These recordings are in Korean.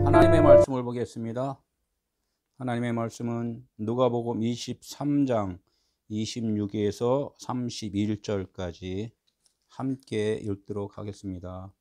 하나님의 말씀을 보겠습니다. 하나님의 말씀은 누가복음 23장 26에서 31절까지 함께 읽도록 하겠습니다.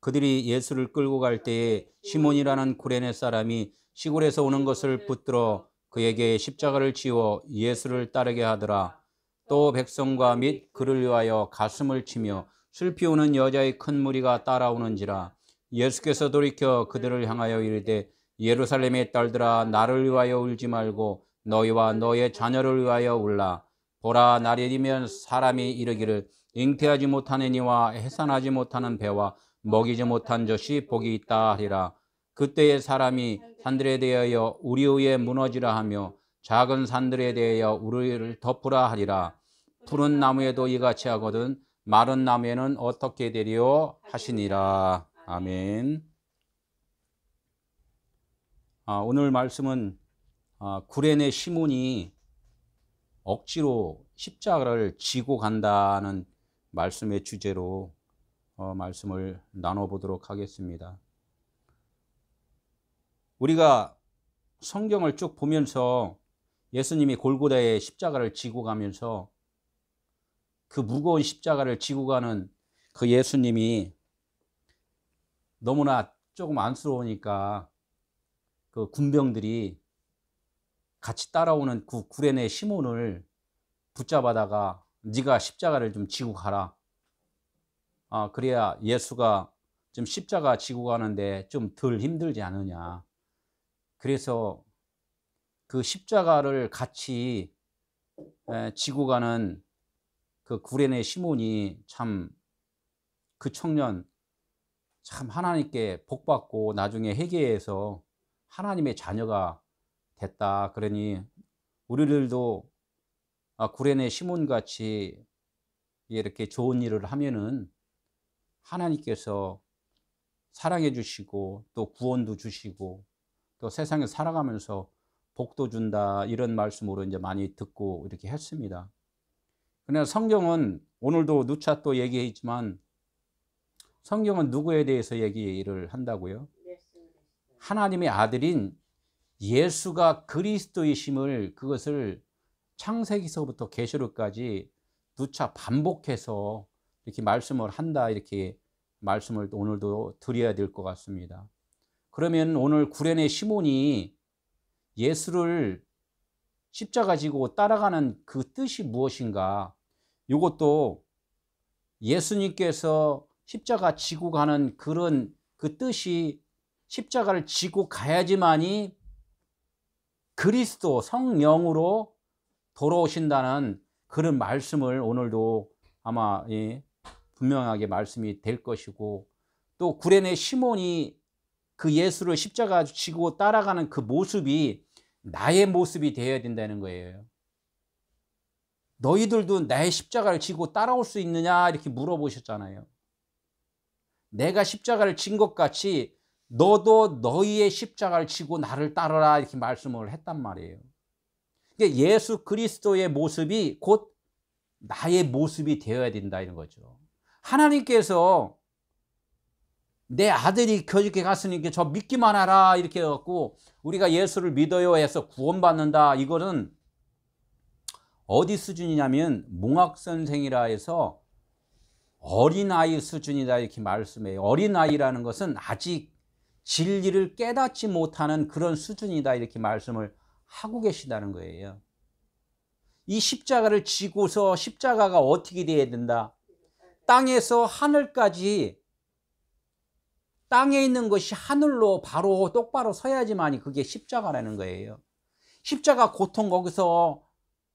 그들이 예수를 끌고 갈 때에 시몬이라는 구레네 사람이 시골에서 오는 것을 붙들어 그에게 십자가를 지워 예수를 따르게 하더라. 또 백성과 및 그를 위하여 가슴을 치며 슬피 우는 여자의 큰 무리가 따라오는지라. 예수께서 돌이켜 그들을 향하여 이르되 예루살렘의 딸들아, 나를 위하여 울지 말고 너희와 너의 자녀를 위하여 울라. 보라, 날이면 사람이 이르기를 잉태하지 못하는 이와 해산하지 못하는 배와 먹이지 못한 젖이 복이 있다 하리라. 그때의 사람이 산들에 대하여 우리 위에 무너지라 하며 작은 산들에 대하여 우리를 덮으라 하리라. 푸른 나무에도 이같이 하거든 마른 나무에는 어떻게 되리요 하시니라. 아멘. 오늘 말씀은 구레네 시몬이 억지로 십자가를 지고 간다는 말씀의 주제로 말씀을 나눠보도록 하겠습니다. 우리가 성경을 쭉 보면서 예수님이 골고다에 십자가를 지고 가면서 그 무거운 십자가를 지고 가는 그 예수님이 너무나 조금 안쓰러우니까 그 군병들이 같이 따라오는 그 구레네 시몬을 붙잡아다가 네가 십자가를 좀 지고 가라. 그래야 예수가 좀 십자가 지고 가는데 좀 덜 힘들지 않으냐. 그래서 그 십자가를 같이 지고 가는 그 구레네 시몬이 참 그 청년 참 하나님께 복받고 나중에 회개해서 하나님의 자녀가 됐다. 그러니 우리들도 구레네 시몬같이 이렇게 좋은 일을 하면은 하나님께서 사랑해 주시고 또 구원도 주시고 또 세상에 살아가면서 복도 준다, 이런 말씀으로 이제 많이 듣고 이렇게 했습니다. 그러나 성경은 오늘도 누차 또 얘기했지만 성경은 누구에 대해서 얘기를 한다고요? 하나님의 아들인 예수가 그리스도이심을, 그것을 창세기서부터 계시록까지 누차 반복해서 이렇게 말씀을 한다, 이렇게 말씀을 오늘도 드려야 될 것 같습니다. 그러면 오늘 구레네 시몬이 예수를 십자가 지고 따라가는 그 뜻이 무엇인가? 이것도 예수님께서 십자가 지고 가는 그런 그 뜻이 십자가를 지고 가야지만이 그리스도 성령으로 돌아오신다는 그런 말씀을 오늘도 아마 분명하게 말씀이 될 것이고, 또 구레네 시몬이 그 예수를 십자가 지고 따라가는 그 모습이 나의 모습이 되어야 된다는 거예요. 너희들도 나의 십자가를 지고 따라올 수 있느냐 이렇게 물어보셨잖아요. 내가 십자가를 진 것 같이 너도 너희의 십자가를 지고 나를 따르라, 이렇게 말씀을 했단 말이에요. 그러니까 예수 그리스도의 모습이 곧 나의 모습이 되어야 된다, 이런 거죠. 하나님께서 내 아들이 거기 갔으니까 저 믿기만 하라 이렇게 해갖고 우리가 예수를 믿어요 해서 구원받는다, 이거는 어디 수준이냐면 몽학선생이라 해서 어린아이 수준이다, 이렇게 말씀해요. 어린아이라는 것은 아직 진리를 깨닫지 못하는 그런 수준이다, 이렇게 말씀을 하고 계시다는 거예요. 이 십자가를 지고서 십자가가 어떻게 돼야 된다? 땅에서 하늘까지, 땅에 있는 것이 하늘로 바로 똑바로 서야지만이 그게 십자가라는 거예요. 십자가 고통, 거기서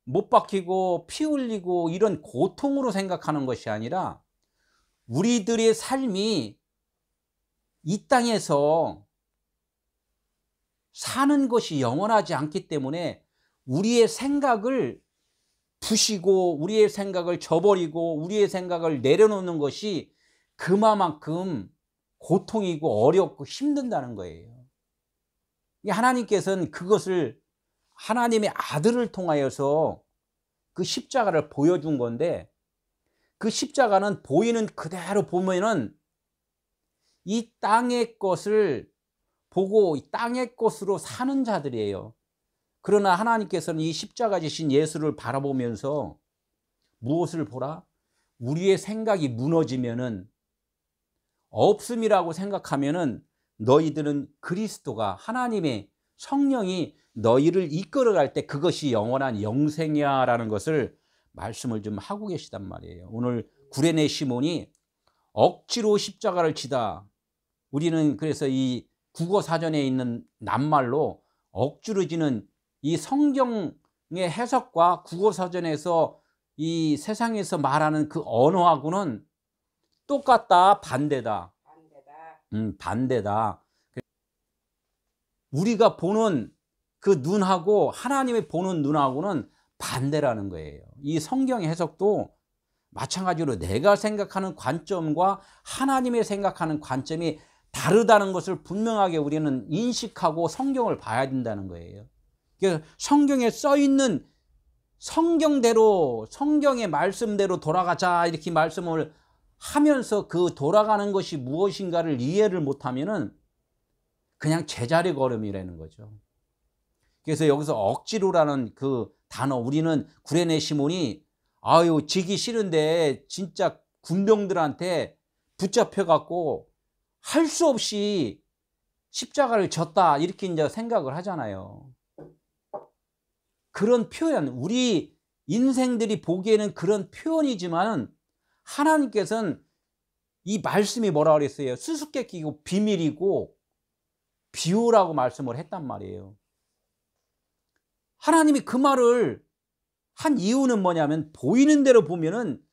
못 박히고 피 흘리고 이런 고통으로 생각하는 것이 아니라 우리들의 삶이 이 땅에서 사는 것이 영원하지 않기 때문에 우리의 생각을 부시고 우리의 생각을 저버리고 우리의 생각을 내려놓는 것이 그만큼 고통이고 어렵고 힘든다는 거예요. 하나님께서는 그것을 하나님의 아들을 통하여서 그 십자가를 보여준 건데, 그 십자가는 보이는 그대로 보면은 이 땅의 것을 보고 이 땅의 것으로 사는 자들이에요. 그러나 하나님께서는 이 십자가 지신 예수를 바라보면서 무엇을 보라? 우리의 생각이 무너지면은, 없음이라고 생각하면은 너희들은 그리스도가, 하나님의 성령이 너희를 이끌어갈 때 그것이 영원한 영생이야 라는 것을 말씀을 좀 하고 계시단 말이에요. 오늘 구레네 시몬이 억지로 십자가를 지다, 우리는 그래서 이 국어 사전에 있는 낱말로 억지로 지는 이 성경의 해석과 국어 사전에서 이 세상에서 말하는 그 언어하고는 똑같다, 반대다. 반대다. 우리가 보는 그 눈하고 하나님의 보는 눈하고는 반대라는 거예요. 이 성경의 해석도 마찬가지로 내가 생각하는 관점과 하나님의 생각하는 관점이 다르다는 것을 분명하게 우리는 인식하고 성경을 봐야 된다는 거예요. 성경에 써 있는 성경대로, 성경의 말씀대로 돌아가자 이렇게 말씀을 하면서 그 돌아가는 것이 무엇인가를 이해를 못하면은 그냥 제자리 걸음이라는 거죠. 그래서 여기서 억지로라는 그 단어, 우리는 구레네 시몬이 아유 지기 싫은데 진짜 군병들한테 붙잡혀 갖고 할 수 없이 십자가를 졌다 이렇게 이제 생각을 하잖아요. 그런 표현, 우리 인생들이 보기에는 그런 표현이지만 하나님께서는 이 말씀이 뭐라 그랬어요? 수수께끼고 비밀이고 비유라고 말씀을 했단 말이에요. 하나님이 그 말을 한 이유는 뭐냐면 보이는 대로 보면은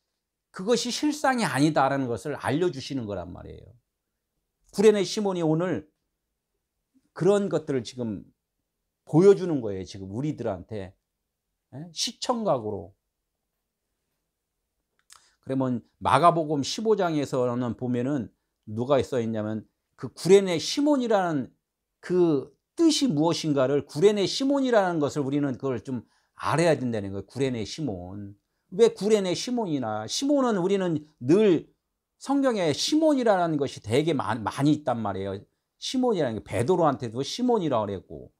그것이 실상이 아니다라는 것을 알려주시는 거란 말이에요. 구레네 시몬이 오늘 그런 것들을 지금 보여주는 거예요. 지금 우리들한테 시청각으로. 그러면 마가복음 15장에서는 보면은 누가 써 있냐면 그 구레네 시몬이라는 그 뜻이 무엇인가를, 구레네 시몬이라는 것을 우리는 그걸 좀 알아야 된다는 거예요. 구레네 시몬. 왜 구레네 시몬이나, 시몬은 우리는 늘 성경에 시몬이라는 것이 되게 많이 있단 말이에요. 시몬이라는 게 베드로한테도 시몬이라고 그랬고,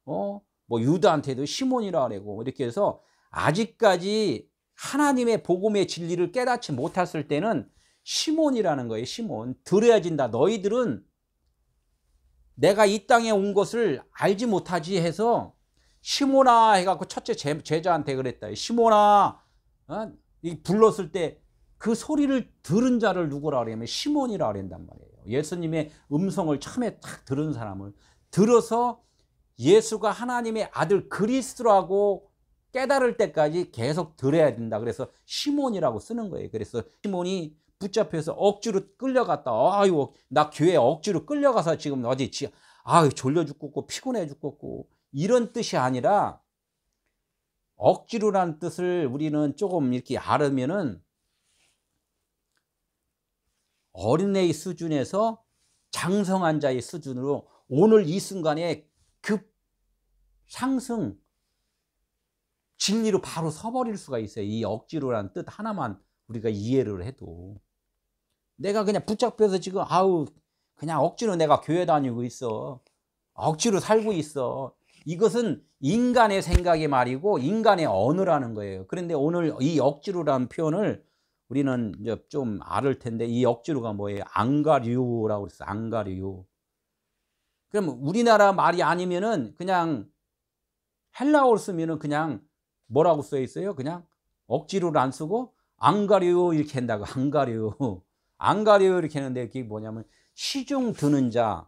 뭐 유다한테도 시몬이라고 그러고, 이렇게 해서 아직까지 하나님의 복음의 진리를 깨닫지 못했을 때는 시몬이라는 거예요. 시몬. 들어야 진다. 너희들은 내가 이 땅에 온 것을 알지 못하지 해서 시몬아 해갖고 첫째 제자한테 그랬다. 시몬아, 불렀을 때 그 소리를 들은 자를 누구라 그러냐면 시몬이라 그랬단 말이에요. 예수님의 음성을 처음에 딱 들은 사람을 들어서 예수가 하나님의 아들 그리스도라고 깨달을 때까지 계속 들어야 된다. 그래서 시몬이라고 쓰는 거예요. 그래서 시몬이 붙잡혀서 억지로 끌려갔다. 아유, 나 교회 억지로 끌려가서 지금 어디 아유 졸려 죽겠고 피곤해 죽겠고, 이런 뜻이 아니라 억지로라는 뜻을 우리는 조금 이렇게 알으면은 어린애의 수준에서 장성한 자의 수준으로 오늘 이 순간에 급 상승 진리로 바로 서버릴 수가 있어요. 이 억지로라는 뜻 하나만 우리가 이해를 해도. 내가 그냥 붙잡혀서 지금 아우 그냥 억지로 내가 교회 다니고 있어, 억지로 살고 있어, 이것은 인간의 생각이 말이고 인간의 언어라는 거예요. 그런데 오늘 이 억지로라는 표현을 우리는 이제 좀 알을 텐데, 이 억지로가 뭐예요? 앙가류라고 그랬어. 앙가류. 그럼 우리나라 말이 아니면은 그냥 헬라어로 쓰면은 그냥 뭐라고 써 있어요? 그냥 억지로를 안 쓰고 앙가류 이렇게 한다고. 앙가류. 앙가류 이렇게 하는데 그게 뭐냐면 시중 드는 자,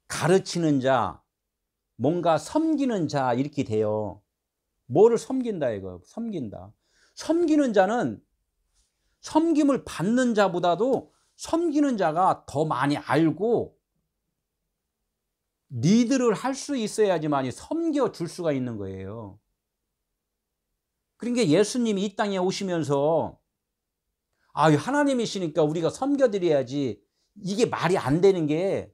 가르치는 자, 뭔가 섬기는 자 이렇게 돼요. 뭐를 섬긴다 이거. 섬긴다. 섬기는 자는 섬김을 받는 자보다도 섬기는 자가 더 많이 알고 리드를 할 수 있어야지만 섬겨줄 수가 있는 거예요. 그러니까 예수님이 이 땅에 오시면서 아유 하나님이시니까 우리가 섬겨드려야지, 이게 말이 안 되는 게,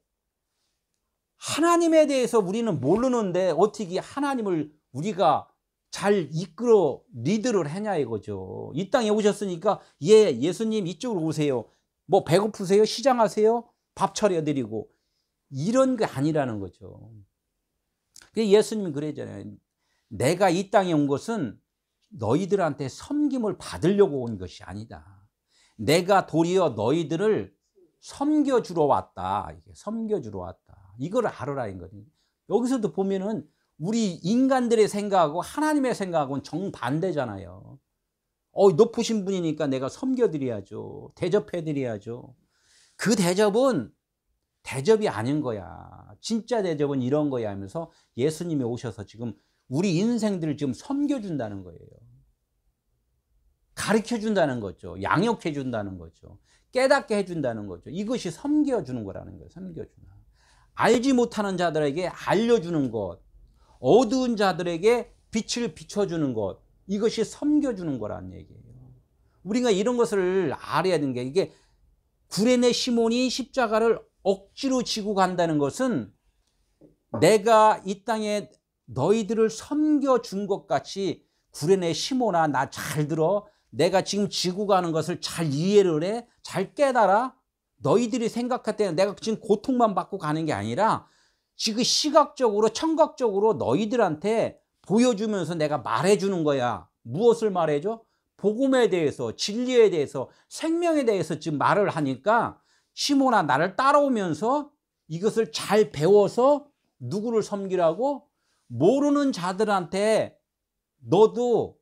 하나님에 대해서 우리는 모르는데 어떻게 하나님을 우리가 잘 이끌어 리드를 하냐 이거죠. 이 땅에 오셨으니까 예수님 이쪽으로 오세요. 뭐 배고프세요? 시장하세요? 밥 차려드리고 이런 게 아니라는 거죠. 예수님이 그러잖아요. 내가 이 땅에 온 것은 너희들한테 섬김을 받으려고 온 것이 아니다. 내가 도리어 너희들을 섬겨주러 왔다. 섬겨주러 왔다. 이걸 알아라 이거예요. 여기서도 보면은 우리 인간들의 생각하고 하나님의 생각하고는 정반대잖아요. 높으신 분이니까 내가 섬겨드려야죠. 대접해드려야죠. 그 대접은 대접이 아닌 거야. 진짜 대접은 이런 거야 하면서 예수님이 오셔서 지금 우리 인생들을 지금 섬겨준다는 거예요. 가르쳐준다는 거죠. 양육해준다는 거죠. 깨닫게 해준다는 거죠. 이것이 섬겨주는 거라는 거예요. 섬겨주는. 알지 못하는 자들에게 알려주는 것, 어두운 자들에게 빛을 비춰주는 것, 이것이 섬겨주는 거라는 얘기예요. 우리가 이런 것을 알아야 되는 게, 이게 구레네 시몬이 십자가를 억지로 지고 간다는 것은 내가 이 땅에 너희들을 섬겨준 것 같이, 구레네 시몬아 나 잘 들어, 내가 지금 지고 가는 것을 잘 이해를 해, 잘 깨달아. 너희들이 생각할 때는 내가 지금 고통만 받고 가는 게 아니라 지금 시각적으로 청각적으로 너희들한테 보여주면서 내가 말해주는 거야. 무엇을 말해줘? 복음에 대해서, 진리에 대해서, 생명에 대해서 지금 말을 하니까 시몬아 나를 따라오면서 이것을 잘 배워서 누구를 섬기라고? 모르는 자들한테 너도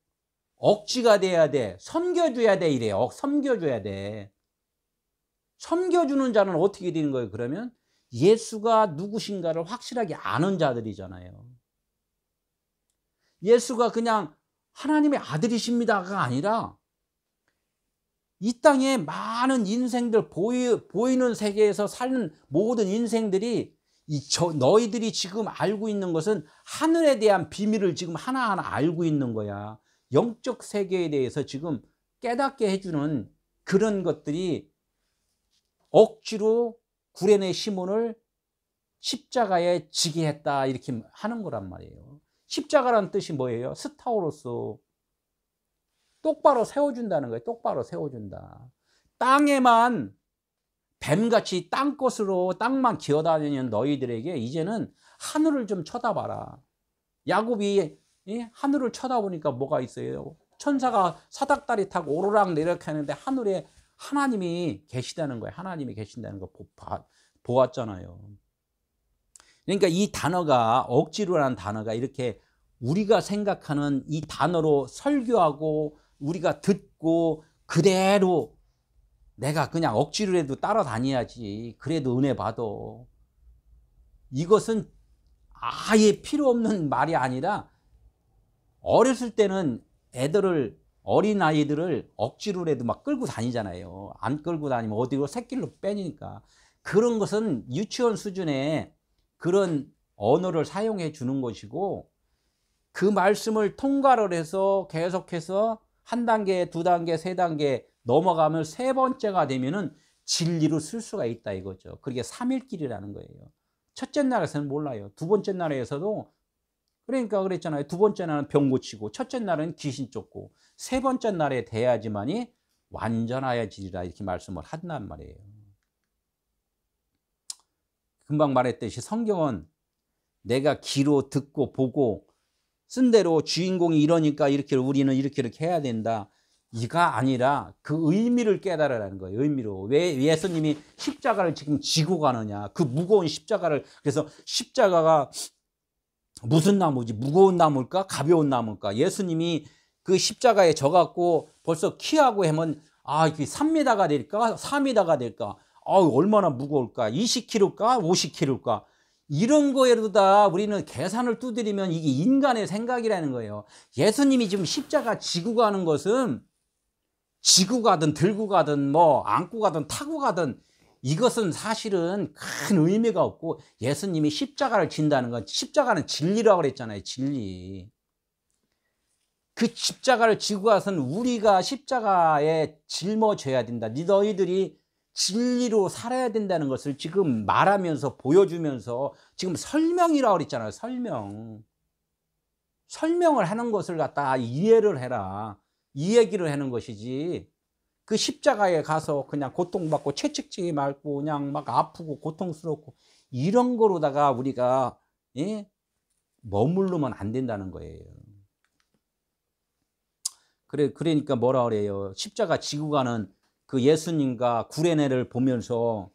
억지가 돼야 돼. 섬겨줘야 돼 이래요. 섬겨줘야 돼. 섬겨주는 자는 어떻게 되는 거예요? 그러면 예수가 누구신가를 확실하게 아는 자들이잖아요. 예수가 그냥 하나님의 아들이십니다가 아니라 이 땅에 많은 인생들, 보이는 세계에서 사는 모든 인생들이 너희들이 지금 알고 있는 것은 하늘에 대한 비밀을 지금 하나하나 알고 있는 거야. 영적 세계에 대해서 지금 깨닫게 해주는 그런 것들이 억지로 구레네 시몬을 십자가에 지게 했다 이렇게 하는 거란 말이에요. 십자가라는 뜻이 뭐예요? 스타우로스, 똑바로 세워준다는 거예요. 똑바로 세워준다. 땅에만 뱀같이 땅것으로 땅만 기어다니는 너희들에게 이제는 하늘을 좀 쳐다봐라. 야곱이 하늘을 쳐다보니까 뭐가 있어요? 천사가 사닥다리 타고 오르락 내리락 하는데 하늘에 하나님이 계시다는 거예요. 하나님이 계신다는 거 보았잖아요. 그러니까 이 단어가, 억지로라는 단어가 이렇게 우리가 생각하는 이 단어로 설교하고 우리가 듣고 그대로 내가 그냥 억지로라도 따라다녀야지, 그래도 은혜 받아, 이것은 아예 필요 없는 말이 아니라, 어렸을 때는 어린아이들을 억지로라도 막 끌고 다니잖아요. 안 끌고 다니면 어디로 새길로 빼니까. 그런 것은 유치원 수준의 그런 언어를 사용해 주는 것이고, 그 말씀을 통과를 해서 계속해서 한 단계, 두 단계, 세 단계 넘어가면 세 번째가 되면은 진리로 쓸 수가 있다 이거죠. 그게 3일길이라는 거예요. 첫째 날에서는 몰라요. 두 번째 날에서도, 그러니까 그랬잖아요. 두 번째 날은 병 고치고, 첫째 날은 귀신 쫓고, 세 번째 날에 돼야지만이 완전하여지리라 이렇게 말씀을 한단 말이에요. 금방 말했듯이 성경은 내가 귀로 듣고 보고 쓴 대로 주인공이 이러니까 이렇게 우리는 이렇게 해야 된다, 이가 아니라 그 의미를 깨달으라는 거예요. 의미로. 왜 예수님이 십자가를 지금 지고 가느냐, 그 무거운 십자가를. 그래서 십자가가 무슨 나무지? 무거운 나무일까? 가벼운 나무일까? 예수님이 그 십자가에 져갖고 벌써 키하고 하면 이게 3m가 될까? 4m가 될까? 얼마나 무거울까? 20kg일까? 50kg일까? 이런 거에도 다 우리는 계산을 두드리면 이게 인간의 생각이라는 거예요. 예수님이 지금 십자가 지고 가는 것은 지고 가든 들고 가든 뭐 안고 가든 타고 가든 이것은 사실은 큰 의미가 없고, 예수님이 십자가를 진다는 건, 십자가는 진리라고 그랬잖아요. 진리. 그 십자가를 지고 가서는 우리가 십자가에 짊어져야 된다. 너희들이 진리로 살아야 된다는 것을 지금 말하면서 보여주면서 지금 설명이라고 그랬잖아요. 설명을 하는 것을 갖다 이해를 해라, 이 얘기를 하는 것이지. 그 십자가에 가서 그냥 고통받고 채찍질이 말고 그냥 막 아프고 고통스럽고 이런 거로다가 우리가 예? 머무르면 안 된다는 거예요. 그러니까 뭐라 그래요? 십자가 지고 가는 그 예수님과 구레네를 보면서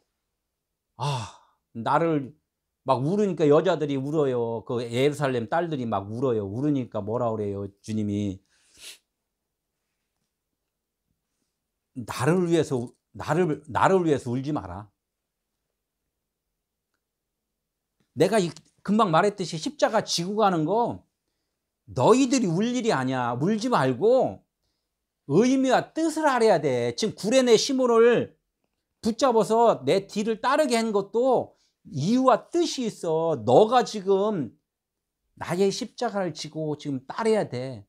나를 막 울으니까 여자들이 울어요. 그 예루살렘 딸들이 막 울어요. 울으니까 뭐라 그래요? 주님이 나를 위해서 울지 마라. 내가 금방 말했듯이 십자가 지고 가는 거 너희들이 울 일이 아니야. 울지 말고 의미와 뜻을 알아야 돼. 지금 구레네 시몬을 붙잡아서 내 뒤를 따르게 한 것도 이유와 뜻이 있어. 너가 지금 나의 십자가를 지고 지금 따라야 돼.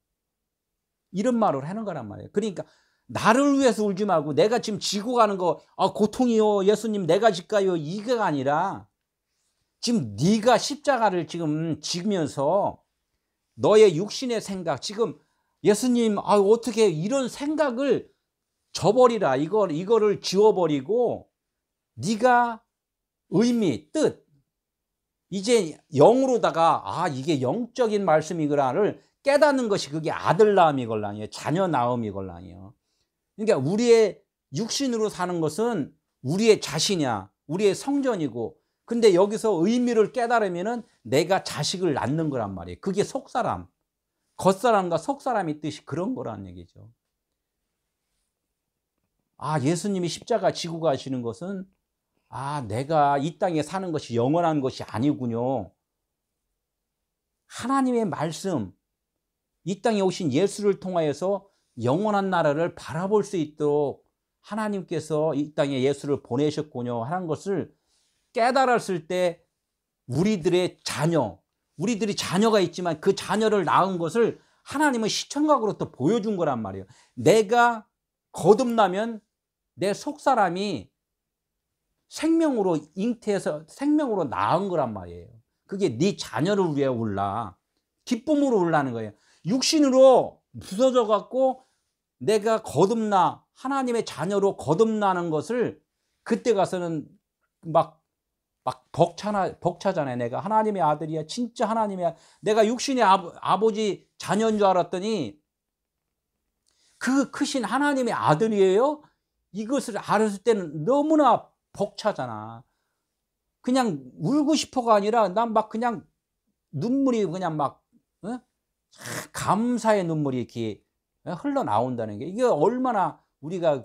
이런 말을 하는 거란 말이에요. 그러니까 나를 위해서 울지 말고 내가 지금 지고 가는 거 고통이요 예수님 내가 질까요 이게가 아니라 지금 네가 십자가를 지금 지면서 너의 육신의 생각 지금 예수님 어떻게 이런 생각을 저버리라. 이거를 지워버리고 네가 의미, 뜻 이제 영으로다가 이게 영적인 말씀이구나를 깨닫는 것이 그게 아들 낳음이걸랑이에요. 자녀 낳음이걸랑이에요. 그러니까 우리의 육신으로 사는 것은 우리의 자신이야. 우리의 성전이고 근데 여기서 의미를 깨달으면은 내가 자식을 낳는 거란 말이에요. 그게 속사람. 겉사람과 속사람의 뜻이 그런 거란 얘기죠. 예수님이 십자가 지고 가시는 것은 내가 이 땅에 사는 것이 영원한 것이 아니군요. 하나님의 말씀, 이 땅에 오신 예수를 통하여서 영원한 나라를 바라볼 수 있도록 하나님께서 이 땅에 예수를 보내셨군요 하는 것을 깨달았을 때 우리들이 자녀가 있지만 그 자녀를 낳은 것을 하나님은 시청각으로 또 보여준 거란 말이에요. 내가 거듭나면 내 속사람이 생명으로 잉태해서 생명으로 낳은 거란 말이에요. 그게 네 자녀를 위해 울라. 기쁨으로 울라는 거예요. 육신으로 부서져 갖고 내가 거듭나 하나님의 자녀로 거듭나는 것을 그때 가서는 막 벅차잖아요. 내가 하나님의 아들이야. 진짜 하나님이야. 내가 육신의 아버지 자녀인 줄 알았더니 그 크신 하나님의 아들이에요. 이것을 알았을 때는 너무나 벅차잖아. 그냥 울고 싶어가 아니라 난 막 그냥 눈물이 그냥 막 감사의 눈물이 이렇게 흘러나온다는 게 이게 얼마나 우리가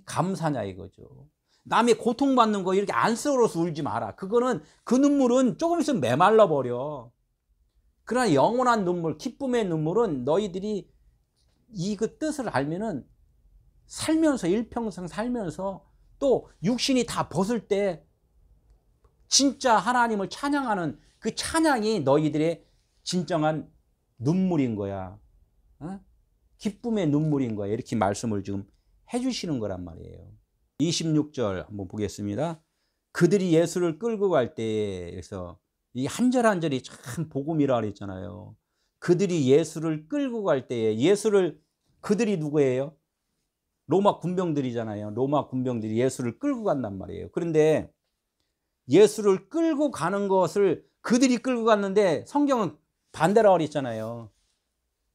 감사냐 이거죠. 남이 고통받는 거 이렇게 안쓰러워서 울지 마라. 그 눈물은 조금 있으면 메말라 버려. 그러나 영원한 눈물, 기쁨의 눈물은 너희들이 그 뜻을 알면은 살면서 일평생 살면서 또 육신이 다 벗을 때 진짜 하나님을 찬양하는 그 찬양이 너희들의 진정한 눈물인 거야. 기쁨의 눈물인 거야. 이렇게 말씀을 지금 해주시는 거란 말이에요. 26절 한번 보겠습니다. 그들이 예수를 끌고 갈 때에 그래서 이 한 절 한 절이 참 복음이라 그랬잖아요. 그들이 예수를 끌고 갈 때에 그들이 누구예요? 로마 군병들이잖아요. 로마 군병들이 예수를 끌고 간단 말이에요. 그런데 예수를 끌고 가는 것을 그들이 끌고 갔는데 성경은 반대라고 그랬잖아요.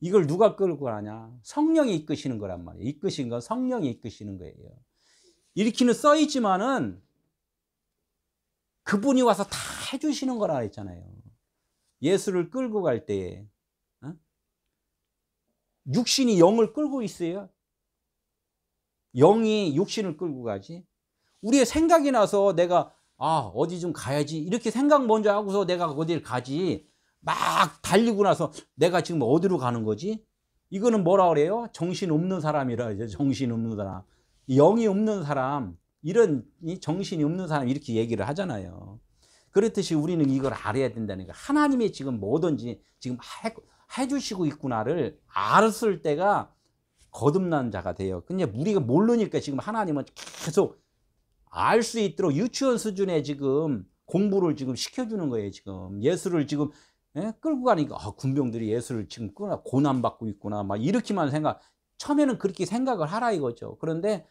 이걸 누가 끌고 가냐? 성령이 이끄시는 거란 말이에요. 이끄신 건 성령이 이끄시는 거예요. 이렇게는 써 있지만은 그분이 와서 다 해주시는 거라 했잖아요. 예수를 끌고 갈 때에 육신이 영을 끌고 있어요. 영이 육신을 끌고 가지. 우리의 생각이 나서 내가 어디 좀 가야지 이렇게 생각 먼저 하고서 내가 어디를 가지 막 달리고 나서 내가 지금 어디로 가는 거지? 이거는 뭐라 그래요? 정신 없는 사람이라 이제 정신 없는 사람. 영이 없는 사람, 이런 정신이 없는 사람 이렇게 얘기를 하잖아요. 그렇듯이 우리는 이걸 알아야 된다는 거예요. 하나님이 지금 뭐든지 지금 해주시고 있구나를 알았을 때가 거듭난 자가 돼요. 근데 우리가 모르니까 지금 하나님은 계속 알 수 있도록 유치원 수준의 지금 공부를 지금 시켜주는 거예요. 지금 예수를 지금 끌고 가니까 군병들이 예수를 지금 고난받고 있구나 막 이렇게만 생각. 처음에는 그렇게 생각을 하라 이거죠. 그런데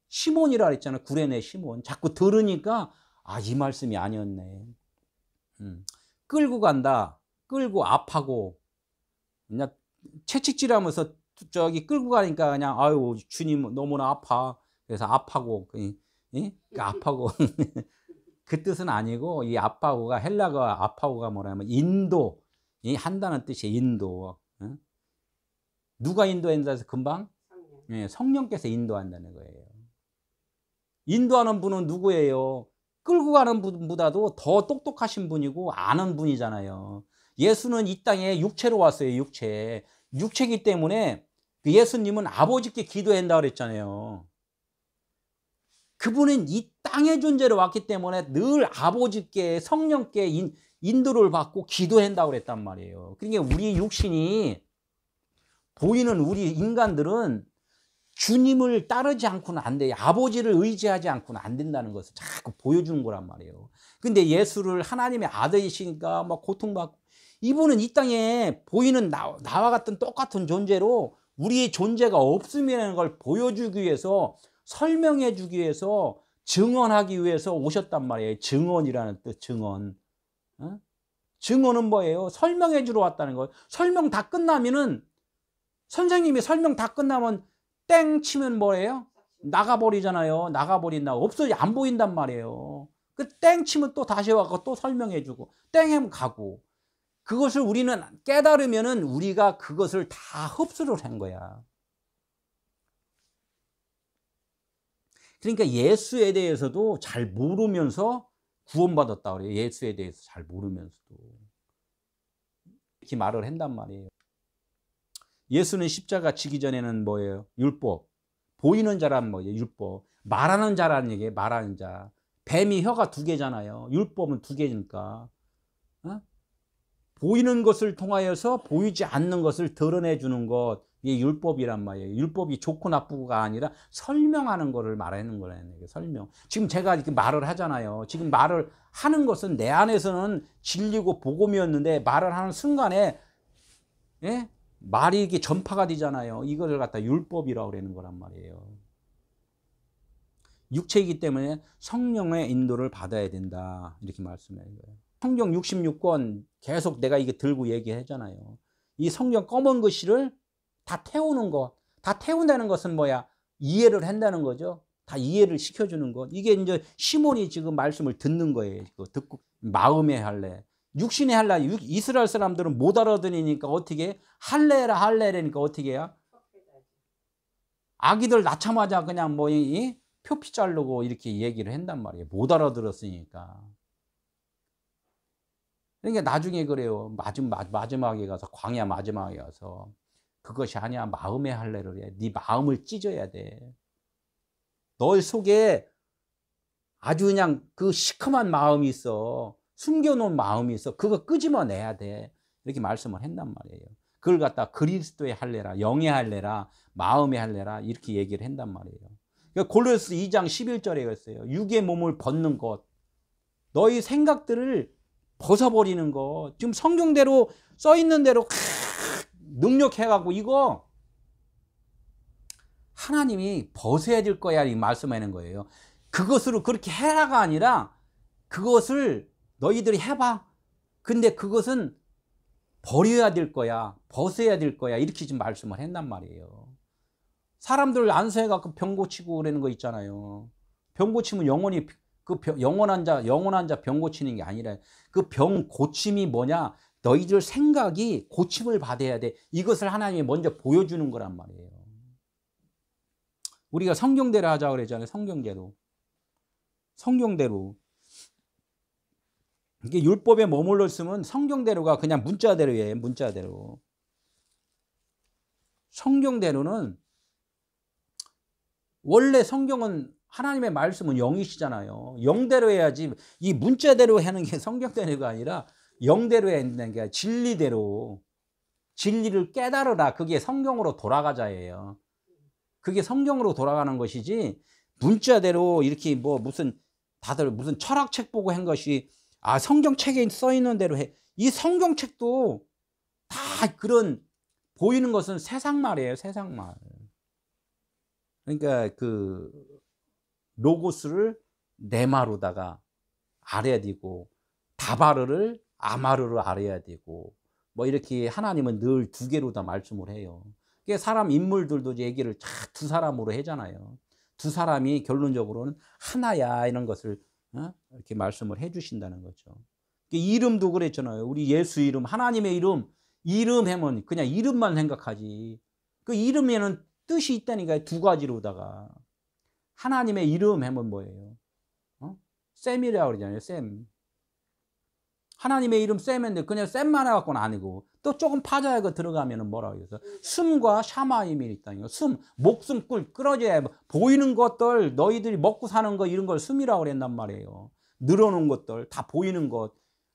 시몬이라 그랬잖아요. 구레네 시몬. 자꾸 들으니까 아, 이 말씀이 아니었네. 끌고 간다. 끌고 압하고 그냥 채찍질하면서 저기 끌고 가니까 그냥 아유 주님 너무나 아파. 그래서 압하고 압하고 그 뜻은 아니고 이 아파고가 헬라가 아파고가 뭐냐면 인도 한다는 뜻이에요. 인도. 누가 인도한다해서 금방 성령께서 인도한다는 거예요. 인도하는 분은 누구예요? 끌고 가는 분보다도 더 똑똑하신 분이고 아는 분이잖아요. 예수는 이 땅에 육체로 왔어요. 육체이기 때문에 예수님은 아버지께 기도한다고 그랬잖아요. 그분은 이 땅의 존재로 왔기 때문에 늘 아버지께 성령께 인도를 받고 기도한다고 그랬단 말이에요. 그러니까 우리 육신이 보이는 우리 인간들은 주님을 따르지 않고는 안 돼요. 아버지를 의지하지 않고는 안 된다는 것을 자꾸 보여주는 거란 말이에요. 근데 예수를 하나님의 아들이시니까 막 고통받고, 이분은 이 땅에 보이는 나와 같은 똑같은 존재로 우리의 존재가 없음이라는 걸 보여주기 위해서, 설명해 주기 위해서, 증언하기 위해서 오셨단 말이에요. 증언이라는 뜻, 증언. 증언은 뭐예요? 설명해 주러 왔다는 거예요. 설명 다 끝나면은, 선생님이 설명 다 끝나면 땡 치면 뭐예요? 나가버리잖아요. 나가버린다. 없어져. 안 보인단 말이에요. 그 땡 치면 또 다시 와서 또 설명해 주고, 땡 하면 가고. 그것을 우리는 깨달으면은 우리가 그것을 다 흡수를 한 거야. 그러니까 예수에 대해서도 잘 모르면서 구원받았다 그래요. 예수에 대해서 잘 모르면서도. 이렇게 말을 한단 말이에요. 예수는 십자가 지기 전에는 뭐예요? 율법. 보이는 자란 뭐예요? 율법. 말하는 자라는 얘기예요. 말하는 자. 뱀이 혀가 2개잖아요. 율법은 2개니까. 보이는 것을 통하여서 보이지 않는 것을 드러내주는 것. 이게 율법이란 말이에요. 율법이 좋고 나쁘고가 아니라 설명하는 거를 말하는 거라는 얘기예요. 설명. 지금 제가 이렇게 말을 하잖아요. 지금 말을 하는 것은 내 안에서는 진리고 복음이었는데 말을 하는 순간에 말이 이렇게 전파가 되잖아요. 이거를 갖다 율법이라고 그러는 거란 말이에요. 육체이기 때문에 성령의 인도를 받아야 된다. 이렇게 말씀해요. 성경 66권 계속 내가 이게 들고 얘기하잖아요. 이 성경 검은 글씨를 다 태우는 것. 다 태운다는 것은 뭐야? 이해를 한다는 거죠. 다 이해를 시켜주는 것. 이게 이제 시몬이 지금 말씀을 듣는 거예요. 듣고 마음의 할례. 육신의 할례. 이스라엘 사람들은 못 알아들으니까 어떻게 할례라 할례라니까 어떻게 해요? 아기들 낳자마자 그냥 뭐 표피 자르고 이렇게 얘기를 한단 말이에요. 못 알아들었으니까. 그러니까 나중에 그래요. 마지막에 가서 광야 마지막에 가서 그것이 아니야. 마음의 할례를 해. 네 마음을 찢어야 돼. 너 속에 아주 그냥 그 시커먼 마음이 있어. 숨겨놓은 마음이 있어. 그거 끄집어내야 돼. 이렇게 말씀을 한단 말이에요. 그걸 갖다 그리스도의 할례라, 영의 할례라, 마음의 할례라 이렇게 얘기를 한단 말이에요. 그러니까 골로새 2장 11절에 그랬어요. 육의 몸을 벗는 것. 너희 생각들을 벗어버리는 거. 지금 성경대로 써있는 대로 능력해갖고 이거 하나님이 벗어야 될 거야 이 말씀하는 거예요. 그것으로 그렇게 해라가 아니라 그것을 너희들이 해봐. 근데 그것은 버려야 될 거야. 벗어야 될 거야. 이렇게 지금 말씀을 했단 말이에요. 사람들 안수해갖고 병 고치고 그러는 거 있잖아요. 병 고치면 영원히 영원한 자 병 고치는 게 아니라 그 병 고침이 뭐냐? 너희들 생각이 고침을 받아야 돼. 이것을 하나님이 먼저 보여주는 거란 말이에요. 우리가 성경대로 하자고 그랬잖아요. 성경대로. 이게 율법에 머물러 있으면 성경대로가 그냥 문자대로예요. 문자대로. 성경대로는 원래 성경은 하나님의 말씀은 영이시잖아요. 영대로 해야지. 이 문자대로 하는 게 성경대로가 아니라 영대로 해야 되는 게 진리대로. 진리를 깨달으라. 그게 성경으로 돌아가자예요. 그게 성경으로 돌아가는 것이지 문자대로 이렇게 뭐 다들 무슨 철학책 보고 한 것이 성경책에 써 있는 대로 해. 이 성경책도 다 그런 보이는 것은 세상말이에요, 세상말. 그러니까 그 로고스를 네마로다가 알아야 되고, 다바르를 아마르로 알아야 되고, 뭐 이렇게 하나님은 늘 두 개로 다 말씀을 해요. 그게 사람 인물들도 얘기를 두 사람으로 하잖아요. 두 사람이 결론적으로는 하나야, 이런 것을 이렇게 말씀을 해 주신다는 거죠. 이름도 그랬잖아요. 우리 예수 이름, 하나님의 이름 하면 그냥 이름만 생각하지. 그 이름에는 뜻이 있다니까요. 두 가지로다가. 하나님의 이름 하면 뭐예요? 샘이라고 그러잖아요. 샘. 하나님의 이름 샘인데 그냥 샘만 해갖고는 아니고, 또 조금 파자하고 들어가면은 뭐라고 해서 숨과 샤마임이 있다니까. 숨, 목숨 끌어줘야 보이는 것들, 너희들이 먹고 사는 거 이런 걸 숨이라고 그랬단 말이에요. 늘어놓은 것들 다 보이는 것,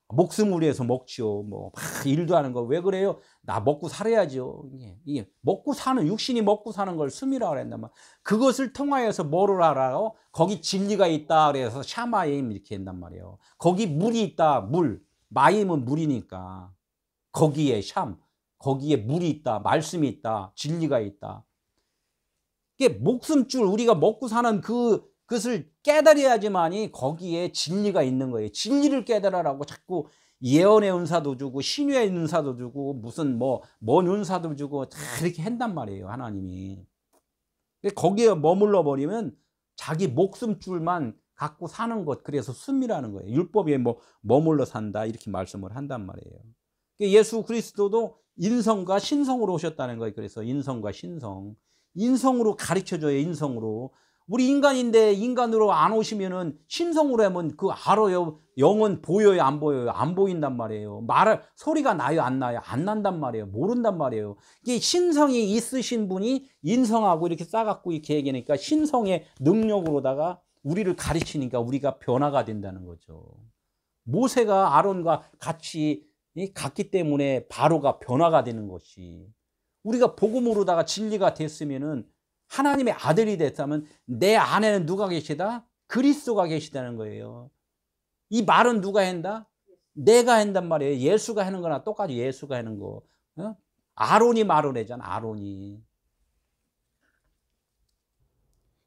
목숨을 위해서 먹지요. 뭐 일도 하는 거 왜 그래요? 나 먹고 살아야죠. 이게 먹고 사는, 육신이 먹고 사는 걸 숨이라고 그랬단 말이에요. 그것을 통하여서 뭐를 알아요? 거기 진리가 있다 그래서 샤마임 이렇게 한단 말이에요. 거기 물이 있다. 물, 마임은 물이니까 거기에 거기에 물이 있다, 말씀이 있다, 진리가 있다. 이게 목숨줄, 우리가 먹고 사는 그것을 깨달아야지만이 거기에 진리가 있는 거예요. 진리를 깨달으라고 자꾸 예언의 은사도 주고 신유의 은사도 주고 무슨 먼 은사도 주고 다 이렇게 한단 말이에요, 하나님이. 거기에 머물러 버리면 자기 목숨줄만 갖고 사는 것, 그래서 숨이라는 거예요. 율법에 머물러 산다 이렇게 말씀을 한단 말이에요. 예수 그리스도도 인성과 신성으로 오셨다는 거예요. 그래서 인성과 신성, 인성으로 가르쳐줘요. 인성으로. 우리 인간인데 인간으로 안 오시면은 신성으로 하면 그 알아요. 영은 보여요, 안 보여요? 안 보인단 말이에요. 소리가 나요, 안 나요? 안 난단 말이에요. 모른단 말이에요. 이게 신성이 있으신 분이 인성하고 이렇게 싸갖고 이렇게 얘기하니까 신성의 능력으로다가 우리를 가르치니까 우리가 변화가 된다는 거죠. 모세가 아론과 같이 갔기 때문에 바로가 변화가 되는 것이, 우리가 복음으로다가 진리가 됐으면은 하나님의 아들이 됐다면 내 안에는 누가 계시다? 그리스도가 계시다는 거예요. 이 말은 누가 한다? 내가 한단 말이에요. 예수가 하는 거나 똑같이 예수가 하는 거. 아론이 말을 하잖아, 아론이.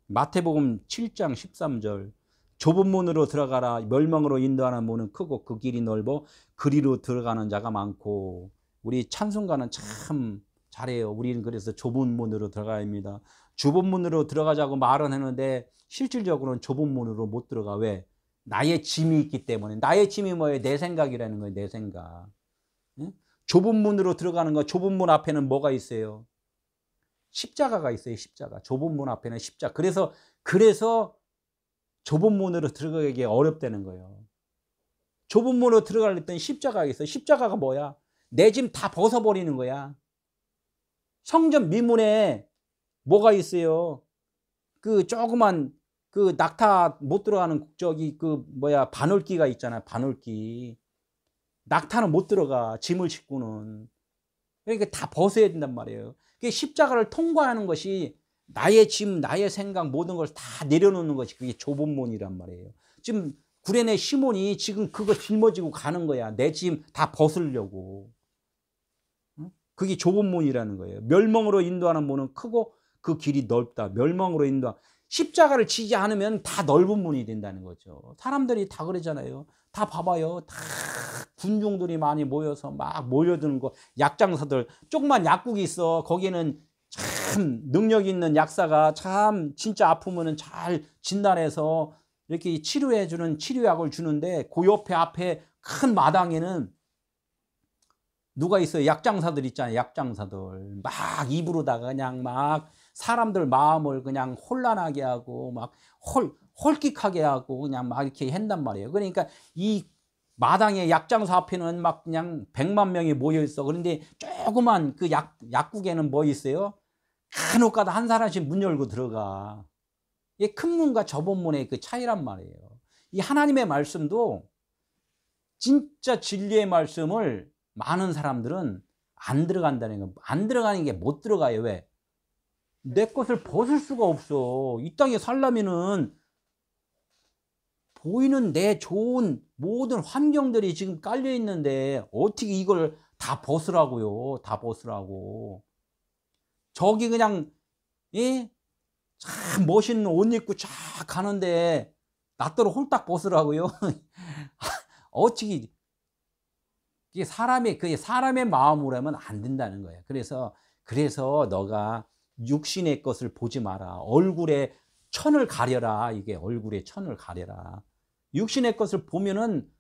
마태복음 7장 13절. 좁은 문으로 들어가라. 멸망으로 인도하는 문은 크고 그 길이 넓어 그리로 들어가는 자가 많고. 우리 찬송가는 참 잘해요. 우리는 그래서 좁은 문으로 들어가야 합니다. 좁은 문으로 들어가자고 말은 하는데 실질적으로는 좁은 문으로 못 들어가. 왜? 나의 짐이 있기 때문에. 나의 짐이 뭐예요? 내 생각이라는 거예요. 내 생각. 응? 좁은 문으로 들어가는 거, 좁은 문 앞에는 뭐가 있어요? 십자가가 있어요. 십자가. 좁은 문 앞에는 십자가. 그래서 좁은 문으로 들어가기 어렵다는 거예요. 좁은 문으로 들어가려면 십자가가 있어요. 십자가가 뭐야? 내 짐 다 벗어버리는 거야. 성전 미문에 뭐가 있어요? 그 조그만 그 낙타 못 들어가는 저기 바늘기가 있잖아요. 바늘기. 낙타는 못 들어가. 짐을 싣고는. 그러니까 다 벗어야 된단 말이에요. 십자가를 통과하는 것이 나의 짐, 나의 생각 모든 걸 다 내려놓는 것이 그게 좁은 문이란 말이에요. 지금 구레네 시몬이 지금 그거 짊어지고 가는 거야. 내 짐 다 벗으려고. 그게 좁은 문이라는 거예요. 멸망으로 인도하는 문은 크고 그 길이 넓다. 멸망으로 십자가를 지지 않으면 다 넓은 문이 된다는 거죠. 사람들이 다 그러잖아요. 다 봐봐요. 다 군중들이 많이 모여서 막 모여드는 거. 약장사들, 조그만 약국이 있어. 거기는 참 능력 있는 약사가 참 진짜 아프면은 잘 진단해서 이렇게 치료해주는 치료약을 주는데, 그 앞에 큰 마당에는 누가 있어요? 약장사들 있잖아요. 약장사들 막 입으로다가 그냥 막 사람들 마음을 그냥 혼란하게 하고 막 홀끽하게 하고 그냥 막 이렇게 한단 말이에요. 그러니까 이 마당에 약장사 앞에는 막 그냥 100만 명이 모여 있어. 그런데 조그만 그 약국에는 뭐 있어요? 간혹가다 한 사람씩 문 열고 들어가. 이게 큰 문과 좁은 문의 그 차이란 말이에요. 이 하나님의 말씀도 진짜 진리의 말씀을 많은 사람들은 안 들어간다는 거. 안 들어가는 게 못 들어가요. 왜? 내 것을 벗을 수가 없어. 이 땅에 살려면은 보이는 내 좋은 모든 환경들이 지금 깔려 있는데 어떻게 이걸 다 벗으라고요. 다 벗으라고. 저기 그냥 예? 참 멋있는 옷 입고 쫙 가는데 낫도록 홀딱 벗으라고요. 어찌 그게 사람의 마음으로 하면 안 된다는 거예요. 그래서 너가 육신의 것을 보지 마라. 얼굴에 천을 가려라. 이게 얼굴에 천을 가려라. 육신의 것을 보면은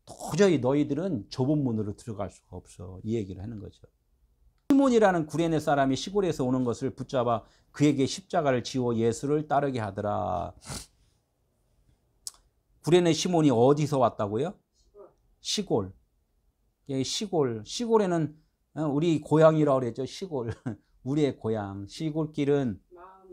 도저히 너희들은 좁은 문으로 들어갈 수가 없어. 이 얘기를 하는 거죠. 시몬이라는 구레네 사람이 시골에서 오는 것을 붙잡아 그에게 십자가를 지워 예수를 따르게 하더라. 구레네 시몬이 어디서 왔다고요? 시골. 시골에는 우리 고향이라고 그랬죠. 시골. 우리의 고향. 시골길은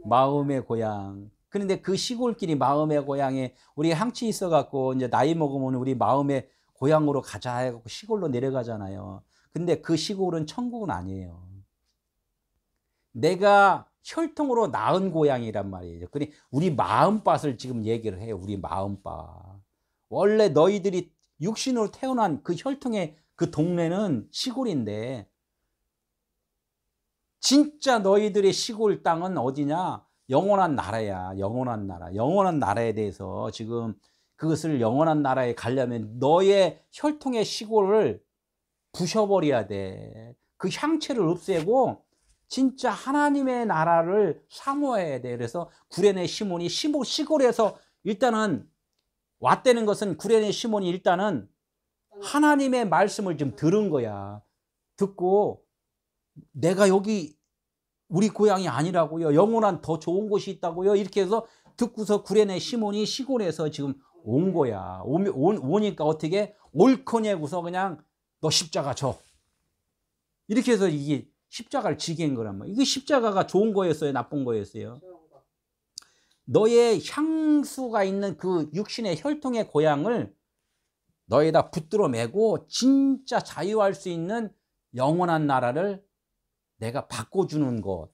마음의 고향. 그런데 그 시골길이 마음의 고향에 우리 항치 있어 갖고 이제 나이 먹으면 우리 마음의 고향으로 가자 해갖고 시골로 내려가잖아요. 근데 그 시골은 천국은 아니에요. 내가 혈통으로 낳은 고향이란 말이에요. 그래 우리 마음밭을 지금 얘기를 해요. 우리 마음밭. 원래 너희들이 육신으로 태어난 그 혈통의 그 동네는 시골인데 진짜 너희들의 시골 땅은 어디냐? 영원한 나라야. 영원한 나라. 영원한 나라에 대해서 지금 그것을 영원한 나라에 가려면 너의 혈통의 시골을 부셔버려야 돼. 그 향체를 없애고 진짜 하나님의 나라를 사모해야 돼. 그래서 구레네 시몬이 시골에서 일단은 왔다는 것은 구레네 시몬이 일단은 하나님의 말씀을 좀 들은 거야. 듣고 내가 여기 우리 고향이 아니라고요. 영원한 더 좋은 곳이 있다고요. 이렇게 해서 듣고서 구레네 시몬이 시골에서 지금 온 거야. 오니까 어떻게 옳거냐고서 그냥 너 십자가 져. 이렇게 해서 이게 십자가를 지게 한 거란 말이야. 이게 십자가가 좋은 거였어요? 나쁜 거였어요? 너의 향수가 있는 그 육신의 혈통의 고향을 너에다 붙들어 매고 진짜 자유할 수 있는 영원한 나라를 내가 바꿔주는 것.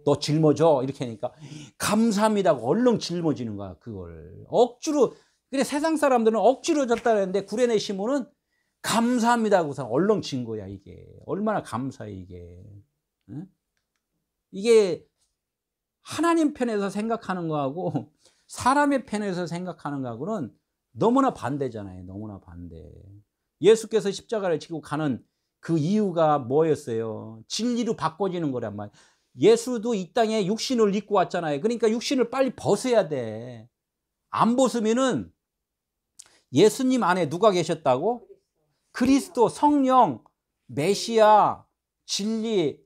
너 짊어져. 이렇게 하니까 감사합니다. 얼른 짊어지는 거야. 그걸 억지로. 그래 세상 사람들은 억지로 졌다 그랬는데 구레네 시몬은 감사합니다 하고서 얼른 진 거야. 이게 얼마나 감사해 이게. 응? 이게 하나님 편에서 생각하는 거하고 사람의 편에서 생각하는 거하고는 너무나 반대잖아요. 너무나 반대. 예수께서 십자가를 지고 가는 그 이유가 뭐였어요? 진리로 바꿔지는 거란 말이에요. 예수도 이 땅에 육신을 입고 왔잖아요. 그러니까 육신을 빨리 벗어야 돼. 안 벗으면은 예수님 안에 누가 계셨다고? 그리스도, 성령, 메시아, 진리,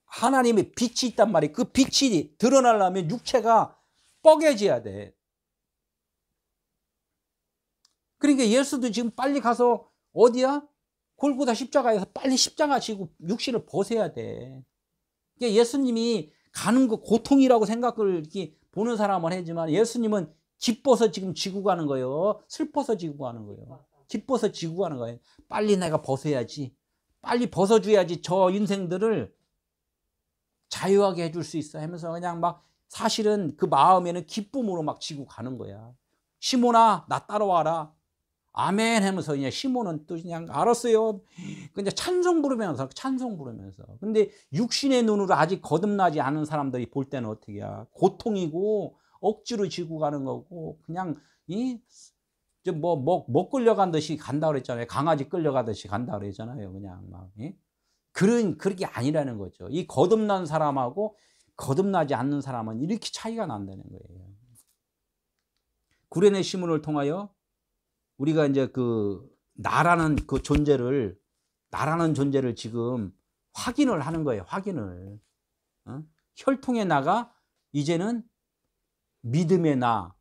하나님의 빛이 있단 말이에요. 그 빛이 드러나려면 육체가 뻐개져야 돼. 그러니까 예수도 지금 빨리 가서 어디야? 골고다 십자가에서 빨리 십자가 지고 육신을 벗어야 돼. 그러니까 예수님이 가는 거 고통이라고 생각을 이렇게 보는 사람은 하지만 예수님은 기뻐서 지금 지고 가는 거예요. 슬퍼서 지고 가는 거예요. 기뻐서 지고 가는 거예요. 빨리 내가 벗어야지. 빨리 벗어줘야지 저 인생들을 자유하게 해줄 수 있어 하면서 그냥 막 사실은 그 마음에는 기쁨으로 막 지고 가는 거야. 시몬아 나 따라와라. 아멘 하면서 그냥 시몬은 또 그냥 알았어요. 근데 찬송 부르면서 근데 육신의 눈으로 아직 거듭나지 않은 사람들이 볼 때는 어떻게 해야? 고통이고 억지로 지고 가는 거고 그냥 뭐 끌려간 듯이 간다 그랬잖아요. 강아지 끌려가듯이 간다 그랬잖아요. 그냥 막 그렇게 아니라는 거죠. 이 거듭난 사람하고 거듭나지 않는 사람은 이렇게 차이가 난다는 거예요. 구레네 시몬을 통하여 우리가 이제 나라는 존재를 지금 확인을 하는 거예요. 확인을. 혈통의 나가 이제는 믿음의 나,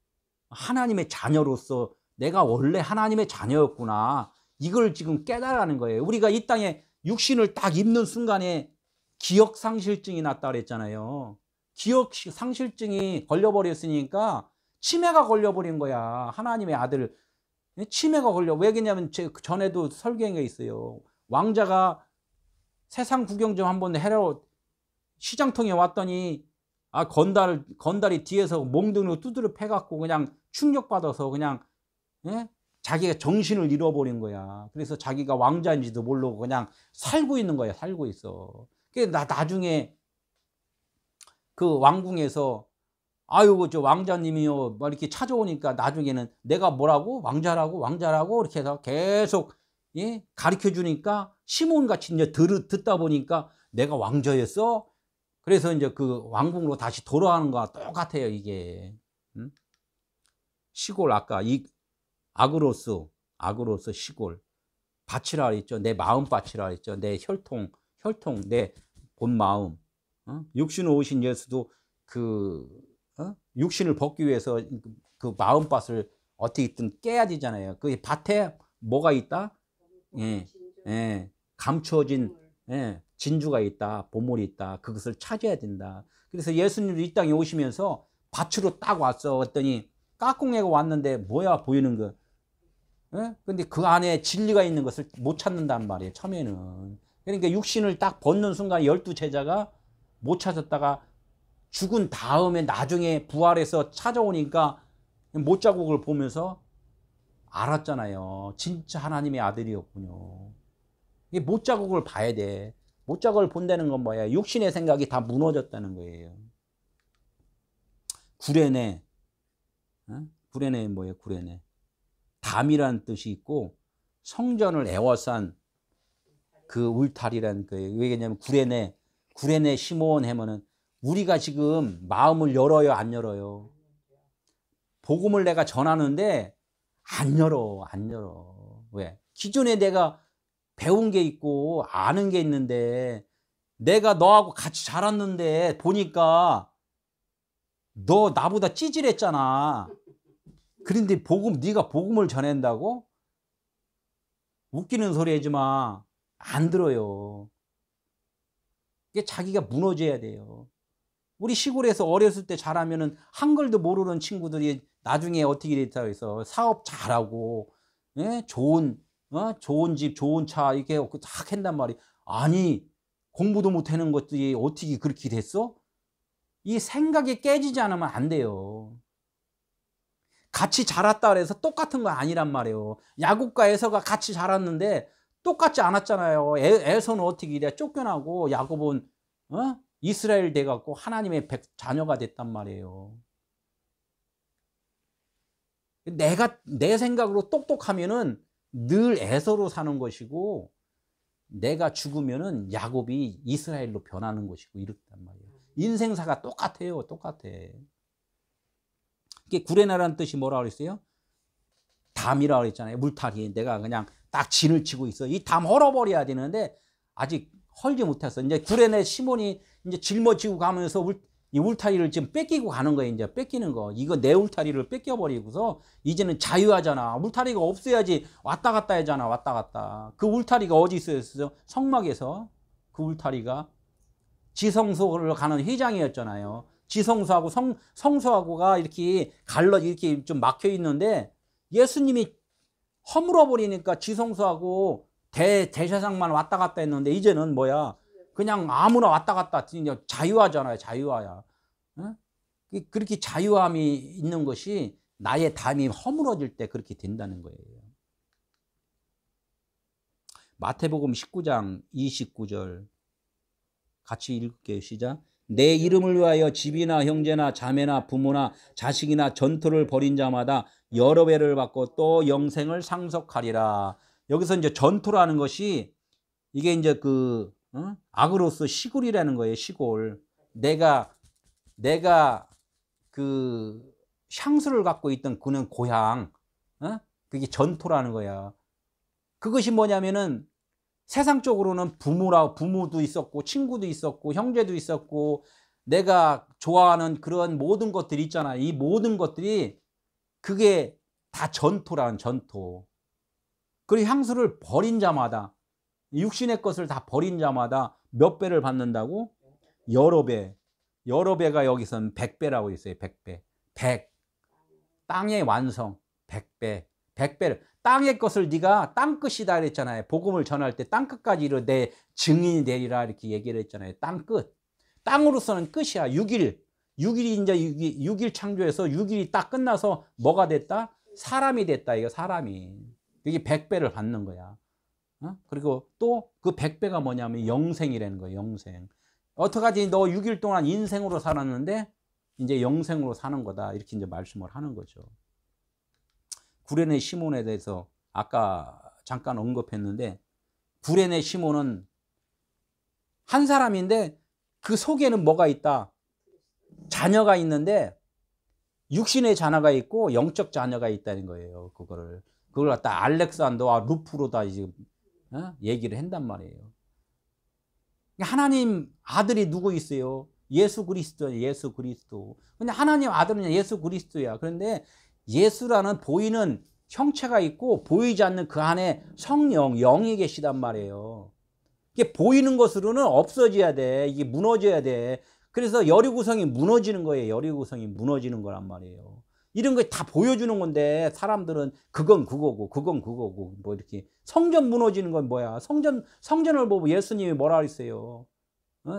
하나님의 자녀로서 내가 원래 하나님의 자녀였구나. 이걸 지금 깨달아가는 거예요. 우리가 이 땅에 육신을 딱 입는 순간에 기억상실증이 났다 그랬잖아요. 기억상실증이 걸려버렸으니까 치매가 걸려버린 거야. 하나님의 아들 치매가 걸려. 왜 그러냐면 전에도 설교한 게 있어요. 왕자가 세상 구경 좀 한번 해라고 시장통에 왔더니 건달이 뒤에서 몽둥이로 두드려 패갖고 그냥 충격받아서 그냥 자기가 정신을 잃어버린 거야. 그래서 자기가 왕자인지도 모르고 그냥 살고 있는 거야. 살고 있어. 그래서 나중에 그 왕궁에서 아유 저 왕자님이요 막 이렇게 찾아오니까 나중에는 내가 뭐라고 왕자라고 이렇게 해서 계속 예? 가르쳐 주니까 시몬 같이 이제 듣다 보니까 내가 왕자였어. 그래서 이제 그 왕궁으로 다시 돌아가는 거와 똑같아요 이게. 응? 시골 아까 이 아그로스 시골 밭이라 그랬죠. 내 마음 밭이라 그랬죠. 내 혈통 내 본 마음. 육신으로 오신 예수도 그 육신을 벗기 위해서 그 마음 밭을 어떻게든 깨야 되잖아요. 그 밭에 뭐가 있다? 예, 예, 감추어진 예, 진주가 있다, 보물이 있다. 그것을 찾아야 된다. 그래서 예수님도 이 땅에 오시면서 밭으로 딱 왔어. 그랬더니 까꿍이가 왔는데 뭐야 보이는 거. 예? 근데 그 안에 진리가 있는 것을 못 찾는단 말이에요. 처음에는. 그러니까 육신을 딱 벗는 순간 12제자가 못 찾았다가 죽은 다음에 나중에 부활해서 찾아오니까 못자국을 보면서 알았잖아요. 진짜 하나님의 아들이었군요. 이 못자국을 봐야 돼. 못자국을 본다는 건 뭐야? 육신의 생각이 다 무너졌다는 거예요. 구레네. 구레네 뭐예요? 구레네. 담이라는 뜻이 있고 성전을 에워싼 그 울타리라는 거예요. 왜냐면 구레네 시몬 하면은 우리가 지금 마음을 열어요, 안 열어요? 복음을 내가 전하는데 안 열어. 왜? 기존에 내가 배운 게 있고 아는 게 있는데 내가 너하고 같이 자랐는데 보니까 너 나보다 찌질했잖아. 그런데 네가 복음을 전한다고? 웃기는 소리 하지 마. 안 들어요. 이게 자기가 무너져야 돼요. 우리 시골에서 어렸을 때 자라면은 한글도 모르는 친구들이 나중에 어떻게 됐다고 해서 사업 잘하고 예? 좋은 집 좋은 차 이렇게 딱 한단 말이에요. 아니 공부도 못하는 것들이 어떻게 그렇게 됐어? 이 생각이 깨지지 않으면 안 돼요. 같이 자랐다 그래서 똑같은 거 아니란 말이에요. 야곱과 에서가 같이 자랐는데 똑같지 않았잖아요. 에서는 어떻게 이래 쫓겨나고 야곱은 이스라엘 돼갖고 하나님의 자녀가 됐단 말이에요. 내 생각으로 똑똑하면은 늘 에서로 사는 것이고 내가 죽으면은 야곱이 이스라엘로 변하는 것이고 이렇단 말이에요. 인생사가 똑같아요. 똑같아. 이게 구레나라는 뜻이 뭐라 그랬어요? 담이라고 그랬잖아요. 물타리. 내가 그냥 딱 진을 치고 있어. 이 담 헐어버려야 되는데 아직 헐지 못했어. 이제 구레네 시몬이 이제 짊어지고 가면서 이 울타리를 지금 뺏기고 가는 거예요. 이제 뺏기는 거. 이거 내 울타리를 뺏겨버리고서 이제는 자유하잖아. 울타리가 없어야지 왔다 갔다 하잖아. 왔다 갔다. 그 울타리가 어디 있어요? 성막에서. 그 울타리가 지성소를 가는 회장이었잖아요. 지성소하고 성소하고가 이렇게 이렇게 좀 막혀 있는데 예수님이 허물어 버리니까 지성소하고 대제사장만 왔다 갔다 했는데 이제는 뭐야? 그냥 아무나 왔다 갔다 자유하잖아요. 자유화야. 어? 그렇게 자유함이 있는 것이 나의 담이 허물어질 때 그렇게 된다는 거예요. 마태복음 19장 29절 같이 읽을게요. 시작. 내 이름을 위하여 집이나 형제나 자매나 부모나 자식이나 전토를 벌인 자마다 여러 배를 받고 또 영생을 상속하리라. 여기서 이제 전토라는 것이 이게 이제 아그로스 시골이라는 거예요. 시골. 내가 그 향수를 갖고 있던 그는 고향. 그게 전토라는 거야. 그것이 뭐냐면은 세상적으로는 부모도 있었고 친구도 있었고 형제도 있었고 내가 좋아하는 그런 모든 것들이 있잖아. 이 모든 것들이 그게 다 전토라는 전토. 그리고 향수를 버린 자마다 육신의 것을 다 버린 자마다 몇 배를 받는다고? 여러 배. 여러 배가 여기서는 100배라고 있어요. 100배. 100. 땅의 완성. 100배. 100배를. 땅의 것을 네가 땅끝이다 그랬잖아요. 복음을 전할 때 땅끝까지 이르 내 증인이 되리라 이렇게 얘기를 했잖아요. 땅끝. 땅으로서는 끝이야. 6일. 6일이 이제 6일 창조해서 6일이 딱 끝나서 뭐가 됐다? 사람이 됐다. 이거 사람이. 이게 100배를 받는 거야. 그리고 또 그 100배가 뭐냐면 영생이라는 거예요. 영생. 어떡하지? 너 6일 동안 인생으로 살았는데 이제 영생으로 사는 거다. 이렇게 이제 말씀을 하는 거죠. 구레네 시몬에 대해서 아까 잠깐 언급했는데, 구레네 시몬은 한 사람인데 그 속에는 뭐가 있다? 자녀가 있는데 육신의 자녀가 있고 영적 자녀가 있다는 거예요. 그걸 갖다 알렉산더와 루프로다 지금 얘기를 한단 말이에요. 하나님 아들이 누구 있어요? 예수 그리스도, 예수 그리스도. 근데 하나님 아들은 예수 그리스도야. 그런데 예수라는 보이는 형체가 있고 보이지 않는 그 안에 성령, 영이 계시단 말이에요. 이게 보이는 것으로는 없어져야 돼. 이게 무너져야 돼. 그래서 여리고성이 무너지는 거예요. 여리고성이 무너지는 거란 말이에요. 이런 거 다 보여주는 건데 사람들은 그건 그거고 그건 그거고 뭐 이렇게. 성전 무너지는 건 뭐야? 성전을 보고 예수님이 뭐라 그랬어요?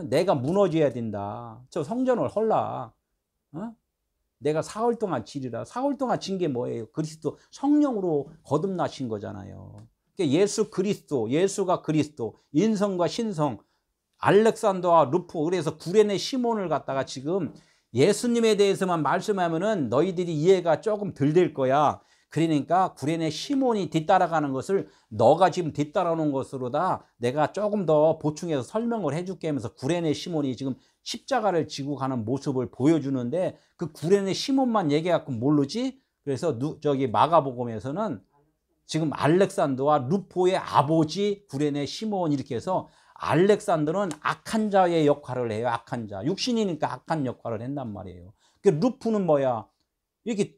내가 무너져야 된다. 저 성전을 헐라. 내가 사흘 동안 지리라. 사흘 동안 진 게 뭐예요? 그리스도 성령으로 거듭나신 거잖아요. 예수 그리스도, 예수가 그리스도, 인성과 신성, 알렉산더와 루프. 그래서 구레네 시몬을 갖다가 지금 예수님에 대해서만 말씀하면은 너희들이 이해가 조금 덜 될 거야. 그러니까 구레네 시몬이 뒤따라가는 것을 너가 지금 뒤따라오는 것으로다 내가 조금 더 보충해서 설명을 해줄게 하면서 구레네 시몬이 지금 십자가를 지고 가는 모습을 보여주는데, 그 구레네 시몬만 얘기해갖고 모르지? 그래서 저기 마가복음에서는 지금 알렉산더와 루포의 아버지 구레네 시몬 이렇게 해서, 알렉산더는 악한 자의 역할을 해요. 악한 자. 육신이니까 악한 역할을 한단 말이에요. 루프는 뭐야? 이렇게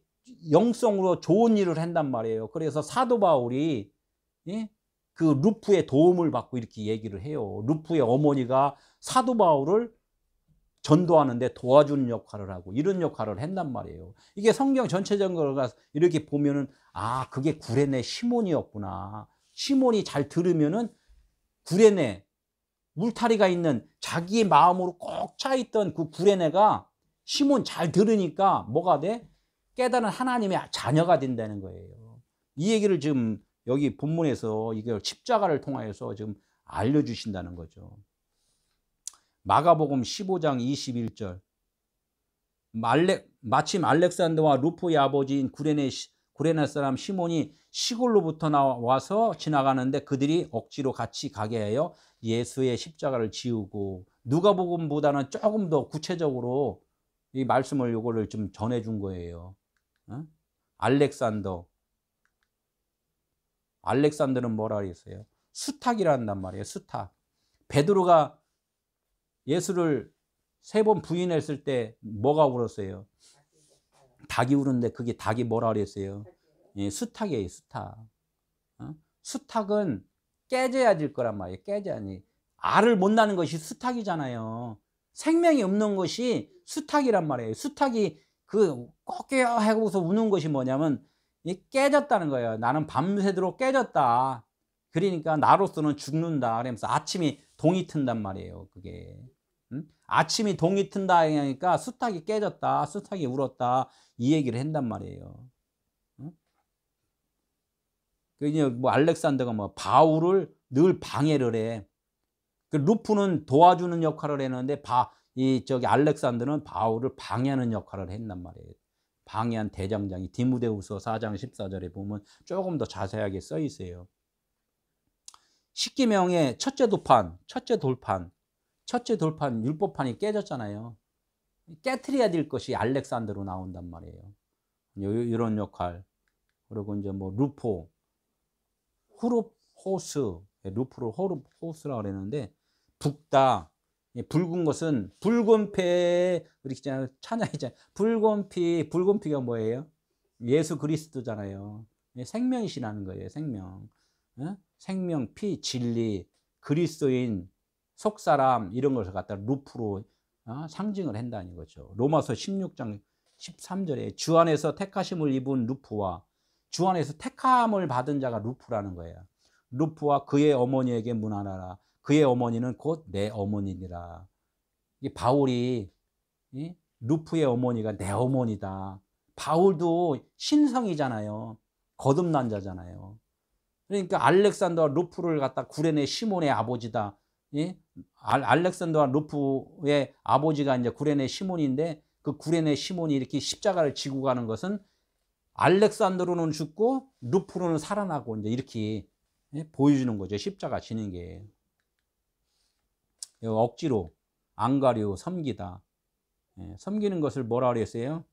영성으로 좋은 일을 한단 말이에요. 그래서 사도 바울이 그 루프의 도움을 받고 이렇게 얘기를 해요. 루프의 어머니가 사도 바울을 전도하는데 도와주는 역할을 하고 이런 역할을 한단 말이에요. 이게 성경 전체적으로 이렇게 보면은 아, 그게 구레네 시몬이었구나. 시몬이 잘 들으면은 구레네, 울타리가 있는 자기의 마음으로 꼭 차있던 그 구레네가 시몬 잘 들으니까 뭐가 돼? 깨달은 하나님의 자녀가 된다는 거예요. 이 얘기를 지금 여기 본문에서 이걸 십자가를 통하여서 지금 알려주신다는 거죠. 마가복음 15장 21절. 마침 알렉산더와 루포의 아버지인 구레네 사람 시몬이 시골로부터 나와서 지나가는데 그들이 억지로 같이 가게 하여 예수의 십자가를 지우고, 누가복음보다는 조금 더 구체적으로 이 말씀을 요거를 좀 전해준 거예요. 알렉산더는 뭐라 그랬어요? 수탁이란단 말이에요. 수탁. 베드로가 예수를 3번 부인했을 때 뭐가 울었어요? 닭이 우는데 그게 닭이 뭐라 그랬어요? 예, 수탉이에요. 수탉. 수탉은 깨져야 될 거란 말이에요. 깨져야지. 알을 못 낳는 것이 수탉이잖아요. 생명이 없는 것이 수탉이란 말이에요. 수탉이 그 꺾여 하고서 우는 것이 뭐냐면 깨졌다는 거예요. 나는 밤새도록 깨졌다. 그러니까 나로서는 죽는다. 그러면서 아침이 동이 튼단 말이에요. 그게. 아침이 동이 튼다 하니까 수탉이 깨졌다. 수탉이 울었다. 이 얘기를 한단 말이에요. 뭐 알렉산더가 뭐 바울을 늘 방해를 해. 그 루프는 도와주는 역할을 했는데 저기 알렉산더는 바울을 방해하는 역할을 했단 말이에요. 방해한 대장장이 디모데후서 4장 14절에 보면 조금 더 자세하게 써 있어요. 십계명의 첫째 돌판, 율법판이 깨졌잖아요. 깨트려야 될 것이 알렉산더로 나온단 말이에요. 이런 역할. 그리고 이제 뭐 루포, 후룹호스, 루프를 후룹호스라고 그랬는데, 붓다. 붉은 것은 붉은 폐, 이렇게 찬양이잖아요. 붉은 피가 뭐예요? 예수 그리스도잖아요. 생명이시라는 거예요. 생명. 생명, 피, 진리, 그리스도인, 속사람, 이런 것을 갖다 루프로 상징을 한다는 거죠. 로마서 16장 13절에 주 안에서 택하심을 입은 루프와 주 안에서 택함을 받은 자가 루프라는 거예요. 루프와 그의 어머니에게 문안하라. 그의 어머니는 곧 내 어머니니라. 이 바울이 루프의 어머니가 내 어머니다. 바울도 신성이잖아요. 거듭난 자잖아요. 그러니까 알렉산더와 루프를 갖다 구레네 시몬의 아버지다. 예? 알렉산더와 루프의 아버지가 이제 구레네 시몬인데, 그 구레네 시몬이 이렇게 십자가를 지고 가는 것은 알렉산더로는 죽고 루프로는 살아나고 이제 이렇게, 예? 보여주는 거죠. 십자가 지는 게. 억지로 안 가려 섬기다. 예, 섬기는 것을 뭐라 그랬어요?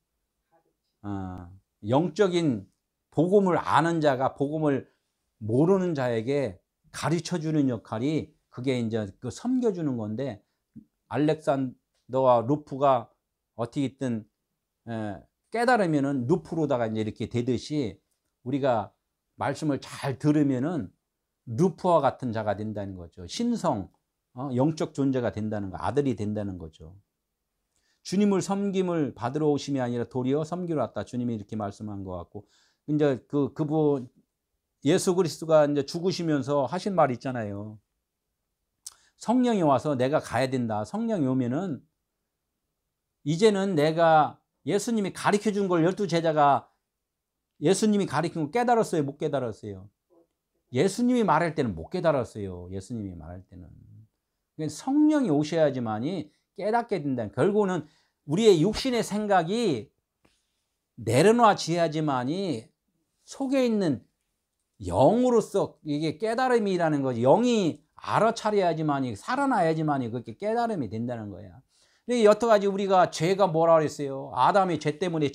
영적인 복음을 아는 자가 복음을 모르는 자에게 가르쳐 주는 역할이, 그게 이제 그 섬겨주는 건데, 알렉산더와 루프가 어떻게 있든 깨달으면은 루프로다가 이제 이렇게 되듯이, 우리가 말씀을 잘 들으면은 루프와 같은 자가 된다는 거죠. 신성, 영적 존재가 된다는 거, 아들이 된다는 거죠. 주님을 섬김을 받으러 오심이 아니라 도리어 섬기러 왔다. 주님이 이렇게 말씀한 것 같고, 이제 그분 예수 그리스도가 이제 죽으시면서 하신 말 있잖아요. 성령이 와서 내가 가야 된다. 성령이 오면은 이제는 내가 예수님이 가르쳐 준 걸 12제자가 예수님이 가르친 걸 깨달았어요? 못 깨달았어요? 예수님이 말할 때는 못 깨달았어요. 예수님이 말할 때는. 성령이 오셔야지만이 깨닫게 된다. 결국은 우리의 육신의 생각이 내려놔져야지만이 속에 있는 영으로서 이게 깨달음이라는 거지. 영이 알아차려야지만이, 살아나야지만이 그렇게 깨달음이 된다는 거야. 여태까지 우리가 죄가 뭐라 그랬어요? 아담의 죄 때문에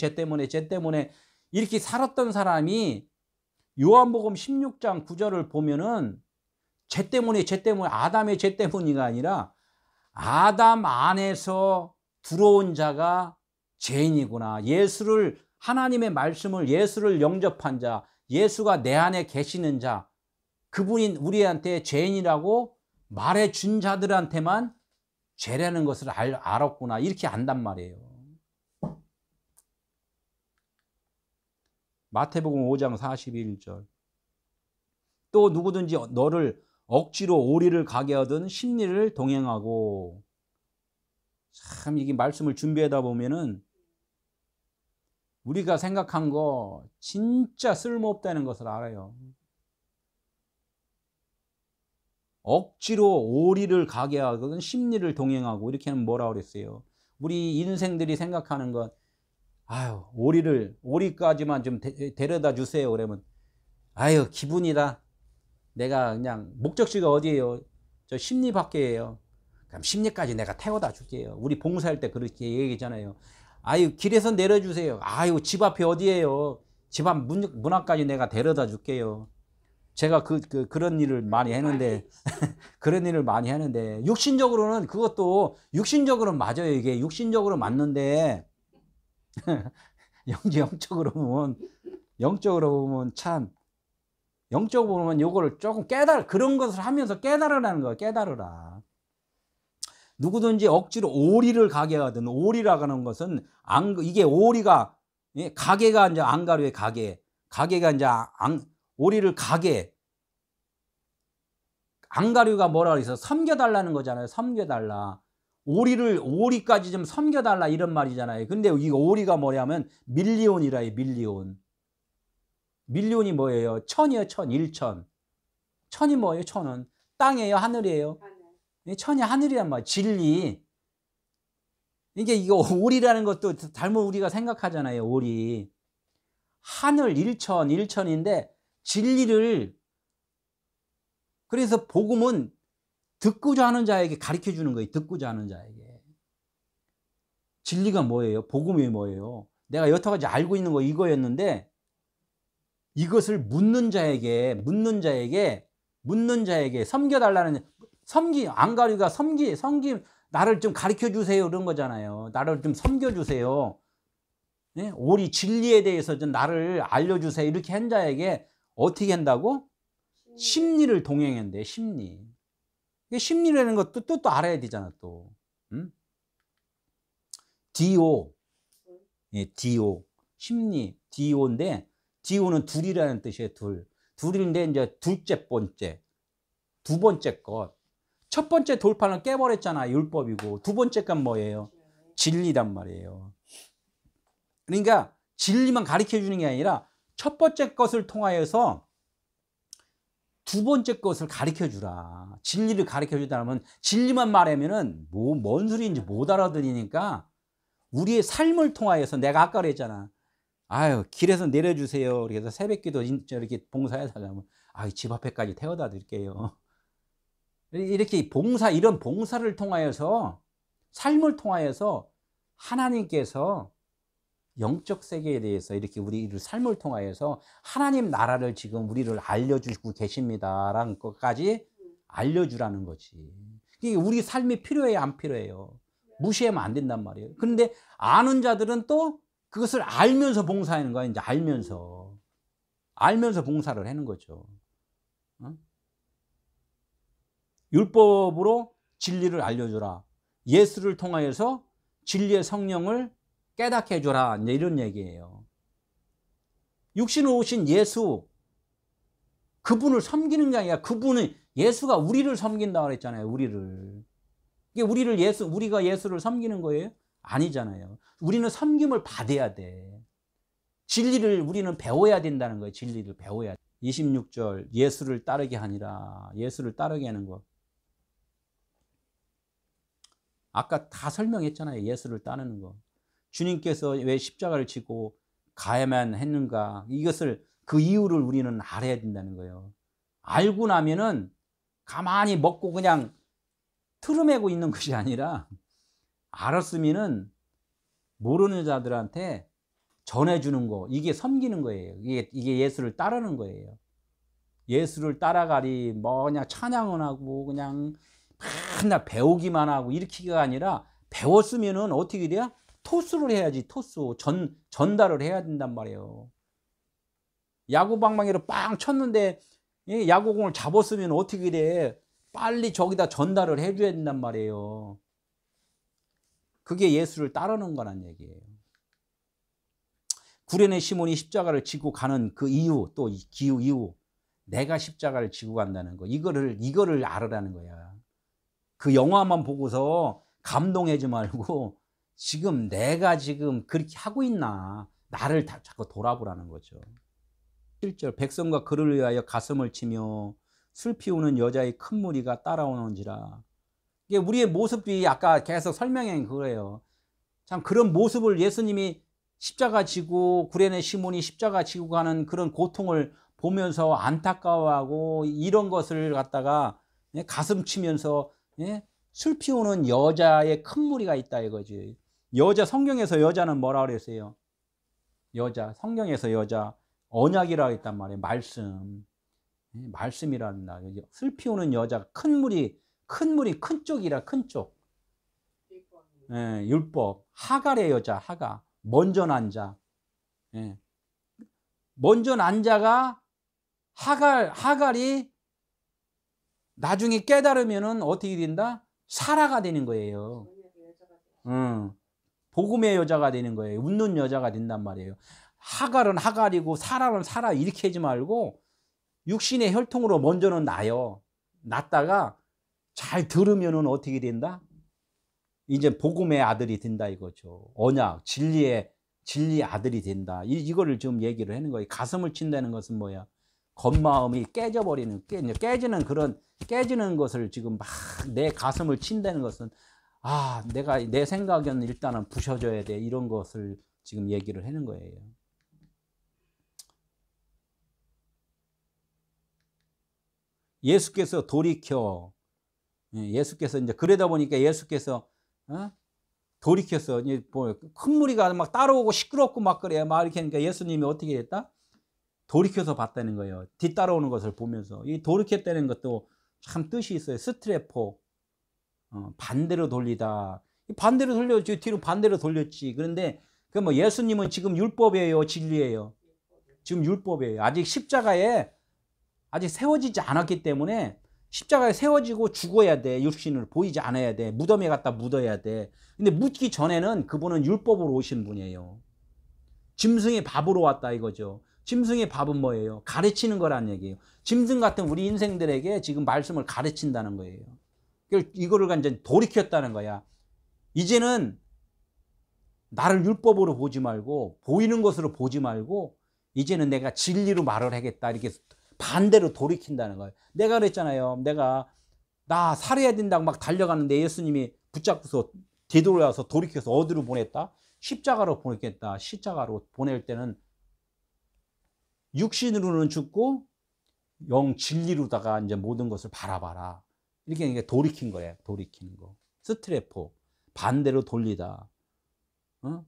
이렇게 살았던 사람이 요한복음 16장 9절을 보면은 죄 때문에 아담의 죄 때문이가 아니라 아담 안에서 들어온 자가 죄인이구나. 예수를, 하나님의 말씀을, 예수를 영접한 자, 예수가 내 안에 계시는 자, 그분이 우리한테 죄인이라고 말해 준 자들한테만 죄라는 것을 알았구나. 이렇게 안단 말이에요. 마태복음 5장 41절. 또 누구든지 너를 억지로 오리를 가게 하든 심리를 동행하고. 참 이게 말씀을 준비하다 보면은 우리가 생각한 거 진짜 쓸모없다는 것을 알아요. 억지로 오리를 가게 하거든 심리를 동행하고, 이렇게 하면 뭐라 그랬어요? 우리 인생들이 생각하는 건, 아유, 오리까지만 좀 데려다 주세요. 그러면, 아유, 기분이다. 내가 그냥 목적지가 어디예요? 저 심리 밖에예요. 그럼 심리까지 내가 태워다 줄게요. 우리 봉사할 때 그렇게 얘기하잖아요. 아유, 길에서 내려주세요. 아유, 집 앞에 어디예요? 집 앞 문 앞까지 내가 데려다 줄게요. 제가 그런 일을 많이 했는데, 그런 일을 많이 하는데, 육신적으로는 그것도, 육신적으로는 맞아요. 이게 육신적으로 맞는데, 영적으로 보면 참, 영적으로 보면 요거를 조금 그런 것을 하면서 깨달으라는 거야. 깨달으라. 누구든지 억지로 오리를 가게 하든, 오리라고 하는 것은, 이게 오리가, 가게가 이제 안가루의 가게가 이제 오리를 가게, 안가류가 뭐라 그래서 섬겨달라는 거잖아요. 섬겨달라. 오리까지 좀 섬겨달라 이런 말이잖아요. 근데 이 오리가 뭐냐면 밀리온이라 해요. 밀리온이 뭐예요? 천이에요. 천, 일천. 천이 뭐예요? 천은 땅이에요? 하늘이에요? 천이 하늘이란 말이에요. 진리. 이거 오리라는 것도 잘못 우리가 생각하잖아요. 오리. 하늘 일천인데 진리를, 그래서 복음은 듣고자 하는 자에게 가르쳐 주는 거예요. 듣고자 하는 자에게. 진리가 뭐예요? 복음이 뭐예요? 내가 여태까지 알고 있는 거 이거였는데, 이것을 묻는 자에게 섬겨달라는, 안가리가 나를 좀 가르쳐 주세요. 그런 거잖아요. 나를 좀 섬겨주세요. 네? 오리 진리에 대해서 좀 나를 알려주세요. 이렇게 한 자에게 어떻게 한다고? 심리를 동행한대. 심리. 심리라는 것도 또 알아야 되잖아. 또. 응? 디오. 디오. 심리. 디오인데, 디오는 둘이라는 뜻이에요. 둘인데 이제 두 번째 것. 첫 번째 돌파는 깨버렸잖아. 율법이고. 두 번째 건 뭐예요? 진리란 말이에요. 그러니까 진리만 가르쳐 주는 게 아니라 첫 번째 것을 통하여서 두 번째 것을 가르쳐 주라. 진리를 가르쳐 주다면 진리만 말하면은 뭔 소리인지 못 알아들으니까 우리의 삶을 통하여서 내가 아까 그랬잖아. 아유, 길에서 내려주세요. 그래서 새벽기도 이렇게 봉사하다가 집 앞에까지 태워다 드릴게요. 이렇게 이런 봉사를 통하여서 삶을 통하여서 하나님께서 영적 세계에 대해서 이렇게 우리를 삶을 통하여서 하나님 나라를 지금 우리를 알려주고 계십니다라는 것까지 알려주라는 거지. 이게 우리 삶이 필요해요, 안 필요해요? 무시하면 안 된단 말이에요. 그런데 아는 자들은 또 그것을 알면서 봉사하는 거야. 이제 알면서 봉사를 하는 거죠. 율법으로 진리를 알려주라. 예수를 통하여서 진리의 성령을 깨닫게 해줘라. 이제 이런 얘기예요. 육신으로 오신 예수, 그분을 섬기는 게 아니라 예수가 우리를 섬긴다고 그랬잖아요. 우리를. 이게 우리가 예수를 섬기는 거예요? 아니잖아요. 우리는 섬김을 받아야 돼. 진리를 우리는 배워야 된다는 거예요. 진리를 배워야 돼. 26절, 예수를 따르게 하니라. 예수를 따르게 하는 거. 아까 다 설명했잖아요. 예수를 따르는 거. 주님께서 왜 십자가를 지고 가야만 했는가? 그 이유를 우리는 알아야 된다는 거예요. 알고 나면은 가만히 먹고 그냥 트름매고 있는 것이 아니라 알았으면은 모르는 자들한테 전해주는 거, 이게 섬기는 거예요. 이게 예수를 따르는 거예요. 예수를 따라가리 그냥 찬양은 하고 그냥 맨날 배우기만 하고 이렇게가 아니라 배웠으면은 어떻게 돼야? 토스를 해야지. 전달을 해야 된단 말이에요. 야구방망이로 빵 쳤는데 야구공을 잡았으면 어떻게 돼? 빨리 저기다 전달을 해줘야 된단 말이에요. 그게 예수를 따르는 거란 얘기예요. 구레네 시몬이 십자가를 지고 가는 그 이유, 또 기후 이유, 내가 십자가를 지고 간다는 거, 이거를 알으라는 거야. 그 영화만 보고서 감동하지 말고 내가 지금 그렇게 하고 있나, 나를 자꾸 돌아보라는 거죠. 7절, 백성과 그를 위하여 가슴을 치며 술 피우는 여자의 큰 무리가 따라오는지라. 이게 우리의 모습이 아까 계속 설명한 그거예요. 참 그런 모습을 예수님이 십자가 지고 구레네 시몬이 십자가 지고 가는 그런 고통을 보면서 안타까워하고 이런 것을 갖다가 가슴 치면서 술 피우는 여자의 큰 무리가 있다 이거지. 성경에서 여자는 뭐라 그랬어요? 성경에서 여자 언약이라고 했단 말이에요. 말씀이란다. 술 피우는 여자 큰 무리 큰 쪽이라 큰 쪽. 율법. 하갈의 여자 하가. 먼저 난 자. 먼저 난 자가 하갈이 나중에 깨달으면은 어떻게 된다? 사라가 되는 거예요. 복음의 여자가 되는 거예요. 웃는 여자가 된단 말이에요. 하갈은 하갈이고 사라는 사라 이렇게 하지 말고 육신의 혈통으로 먼저는 나요. 났다가 잘 들으면은 어떻게 된다? 이제 복음의 아들이 된다 이거죠. 언약, 진리의 아들이 된다. 이거를 좀 얘기를 하는 거예요. 가슴을 친다는 것은 뭐야? 겉마음이 깨지는 것을 지금 막 내 가슴을 친다는 것은 내 생각은 일단은 부셔져야 돼. 이런 것을 지금 얘기를 하는 거예요. 예수께서 돌이켜 예수께서 이제 그러다 보니까 예수께서 돌이켜서 큰 무리가 막 따라오고 시끄럽고 막 그래 막 이렇게 하니까 예수님이 어떻게 했다? 돌이켜서 봤다는 거예요. 뒤따라오는 것을 보면서. 이 돌이켰다는 것도 참 뜻이 있어요. 스트레포. 반대로 돌리다. 반대로 돌렸지. 뒤로 반대로 돌렸지. 그런데 그 예수님은 지금 율법이에요, 진리예요? 지금 율법이에요. 아직 십자가에 아직 세워지지 않았기 때문에 십자가에 세워지고 죽어야 돼. 육신을 보이지 않아야 돼. 무덤에 갖다 묻어야 돼. 근데 묻기 전에는 그분은 율법으로 오신 분이에요. 짐승의 밥으로 왔다 이거죠. 짐승의 밥은 뭐예요? 가르치는 거란 얘기예요. 짐승 같은 우리 인생들에게 지금 말씀을 가르친다는 거예요. 이거를 이제 돌이켰다는 거야. 이제는 나를 율법으로 보지 말고 보이는 것으로 보지 말고 이제는 내가 진리로 말을 하겠다. 이렇게 반대로 돌이킨다는 거예요. 내가 그랬잖아요. 나 살해해야 된다고 막 달려가는데 예수님이 붙잡고서 뒤돌아서 돌이켜서 어디로 보냈다? 십자가로 보냈겠다. 십자가로 보낼 때는 육신으로는 죽고 영 진리로다가 이제 모든 것을 바라봐라. 이렇게 돌이킨 거예요. 돌이키는 거. 스트레포. 반대로 돌리다. 어?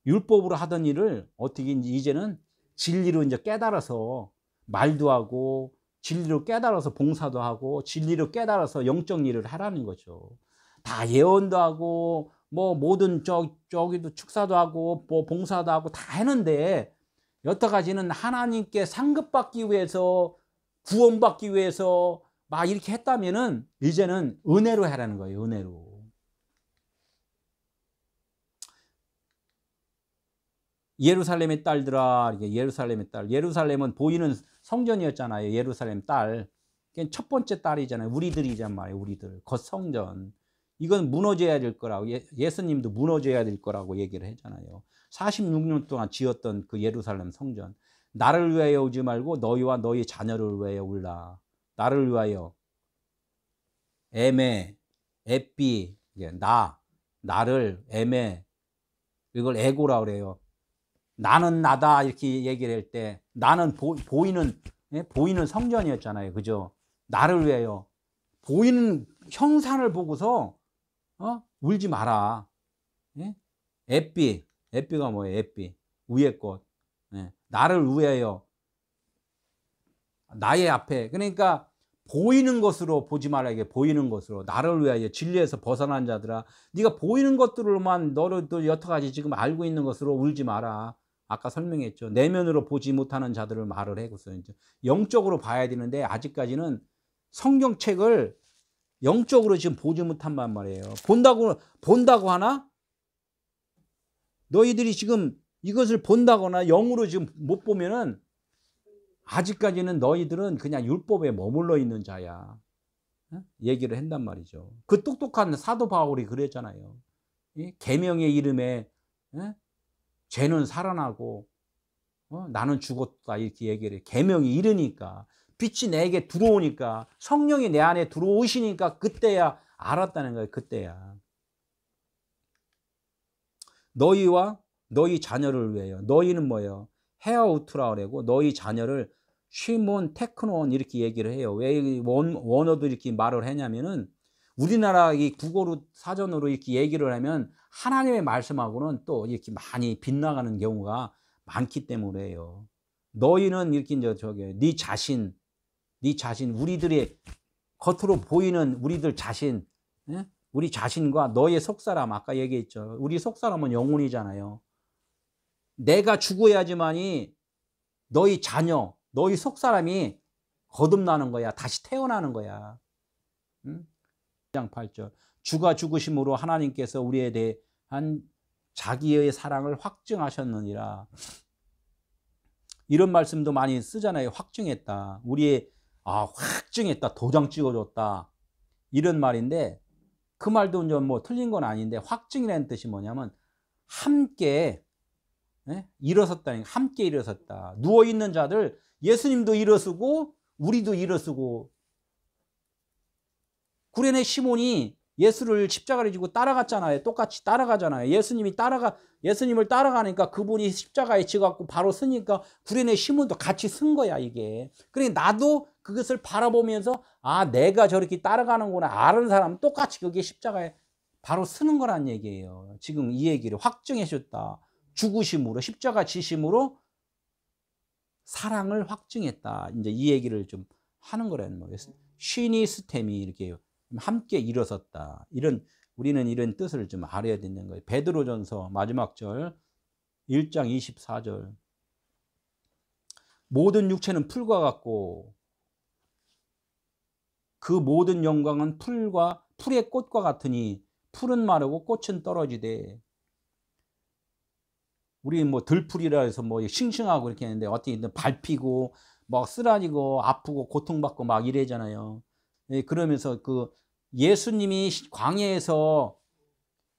율법으로 하던 일을 어떻게 이제는 진리로 이제 깨달아서 말도 하고 진리로 깨달아서 봉사도 하고 진리로 깨달아서 영적 일을 하라는 거죠. 다 예언도 하고 뭐 모든 저기도 축사도 하고 뭐 봉사도 하고 다 했는데 여태까지는 하나님께 상급받기 위해서 구원받기 위해서 막 이렇게 했다면은 이제는 은혜로 하라는 거예요. 은혜로. 예루살렘의 딸들아, 예루살렘의 딸. 예루살렘은 보이는 성전이었잖아요. 예루살렘 딸. 첫 번째 딸이잖아요. 우리들이란 말이에요. 우리들. 겉성전. 이건 무너져야 될 거라고. 예수님도 무너져야 될 거라고 얘기를 했잖아요. 46년 동안 지었던 그 예루살렘 성전. 나를 위하여 오지 말고 너희와 너희 자녀를 위하여 올라. 나를 위하여. 에메, 에삐, 나를, 에메. 이걸 에고라 그래요. 나는 나다 이렇게 얘기를 할 때 나는 보이는 성전이었잖아요. 그죠? 나를 위하여 보이는 형상을 보고서 울지 마라. 예? 에삐가 뭐예요? 에삐 위에 것. 예. 나를 위하여 나의 앞에 그러니까 보이는 것으로 보지 말라. 이게 보이는 것으로 나를 위하여 진리에서 벗어난 자들아 네가 보이는 것들로만 너를 또 여태까지 지금 알고 있는 것으로 울지 마라. 아까 설명했죠. 내면으로 보지 못하는 자들을 말을 해고서 이제 영적으로 봐야 되는데 아직까지는 성경책을 영적으로 지금 보지 못한단 말이에요. 본다고 하나? 너희들이 지금 이것을 본다거나 영으로 지금 못 보면은 아직까지는 너희들은 그냥 율법에 머물러 있는 자야. 얘기를 한단 말이죠. 그 똑똑한 사도 바울이 그랬잖아요. 계명의 이름에 죄는 살아나고 나는 죽었다 이렇게 얘기를 해. 계명이 이르니까 빛이 내게 들어오니까 성령이 내 안에 들어오시니까 그때야 알았다는 거예요. 그때야. 너희와 너희 자녀를 위하여. 너희는 뭐예요? 헤아우트라 그러고 너희 자녀를 쉬몬 테크논 이렇게 얘기를 해요. 왜 원어도 이렇게 말을 하냐면은 우리나라 이 국어로 사전으로 이렇게 얘기를 하면 하나님의 말씀하고는 또 이렇게 많이 빗나가는 경우가 많기 때문에요. 너희는 이렇게 이제 네 자신 우리들의 겉으로 보이는 우리들 자신, 우리 자신과 너의 속사람 아까 얘기했죠. 우리 속사람은 영혼이잖아요. 내가 죽어야지만이 너희 자녀, 너희 속사람이 거듭나는 거야. 다시 태어나는 거야. 8절 주가 죽으심으로 하나님께서 우리에 대한 자기의 사랑을 확증하셨느니라. 이런 말씀도 많이 쓰잖아요. 확증했다. 확증했다. 도장 찍어줬다. 이런 말인데 그 말도 좀 뭐 틀린 건 아닌데 확증이라는 뜻이 뭐냐면 함께 일어섰다니까. 함께 일어섰다. 누워있는 자들 예수님도 일어서고 우리도 일어서고 구레네 시몬이 예수를 십자가를 지고 따라갔잖아요. 똑같이 따라가잖아요. 예수님을 따라가니까 그분이 십자가에 지갖고 바로 서니까 구레네 시몬도 같이 쓴 거야, 이게. 그러니까 나도 그것을 바라보면서 내가 저렇게 따라가는구나. 아는 사람 똑같이 그게 십자가에 바로 쓰는 거란 얘기예요. 지금 이 얘기를 확증해 줬다. 죽으심으로, 십자가 지심으로 사랑을 확증했다. 이제 이 얘기를 좀 하는 거라는 거예요. 쉬니스템이 이렇게 함께 일어섰다. 우리는 이런 뜻을 좀 알아야 되는 거예요. 베드로전서 마지막 절 1장 24절 모든 육체는 풀과 같고 그 모든 영광은 풀의 꽃과 같으니 풀은 마르고 꽃은 떨어지되. 우리 뭐 들풀이라 해서 뭐 싱싱하고 이렇게 했는데 어떻게 밟히고 막 쓰러지고 아프고 고통받고 막 이래잖아요. 그러면서 그 예수님이 광야에서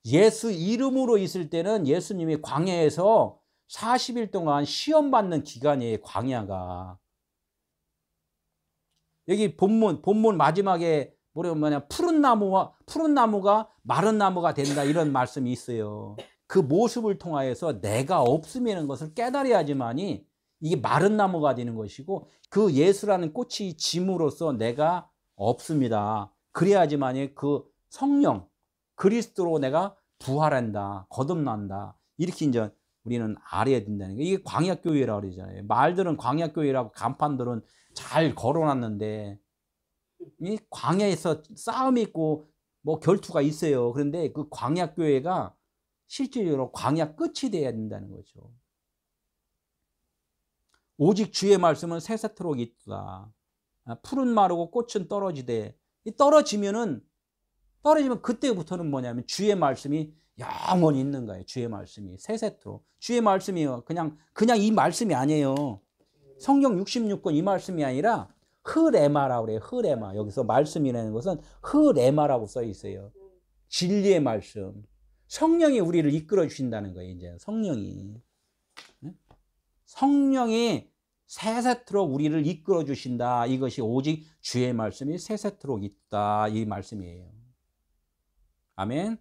예수 이름으로 있을 때는 예수님이 광야에서 40일 동안 시험받는 기간이에요. 광야가. 여기 본문 마지막에 뭐냐 푸른 나무가 마른 나무가 된다 이런 말씀이 있어요. 그 모습을 통하여서 내가 없음이라는 것을 깨달아야지만이 이게 마른 나무가 되는 것이고 그 예수라는 꽃이 짐으로써 내가 없습니다. 그래야지만이 그 성령 그리스도로 내가 부활한다, 거듭난다. 이렇게 이제 우리는 알아야 된다는 거예요. 이게 광야교회라고 그러잖아요. 말들은 광야교회라고 간판들은 잘 걸어놨는데 이 광야에서 싸움이 있고 뭐 결투가 있어요. 그런데 그 광야교회가 실질적으로 광야 끝이 돼야 된다는 거죠. 오직 주의 말씀은 새새토록 있다. 풀은 마르고 꽃은 떨어지되 떨어지면 그때부터는 뭐냐면 주의 말씀이 영원히 있는 거예요. 주의 말씀이 새새토록. 주의 말씀이 그냥 이 말씀이 아니에요. 성경 66권 이 말씀이 아니라 흐레마라고 그래요. 흐레마. 여기서 말씀이라는 것은 흐레마라고 써 있어요. 진리의 말씀. 성령이 우리를 이끌어 주신다는 거예요. 이제 성령이 새새토록 우리를 이끌어 주신다. 이것이 오직 주의 말씀이 새새토록 있다. 이 말씀이에요. 아멘.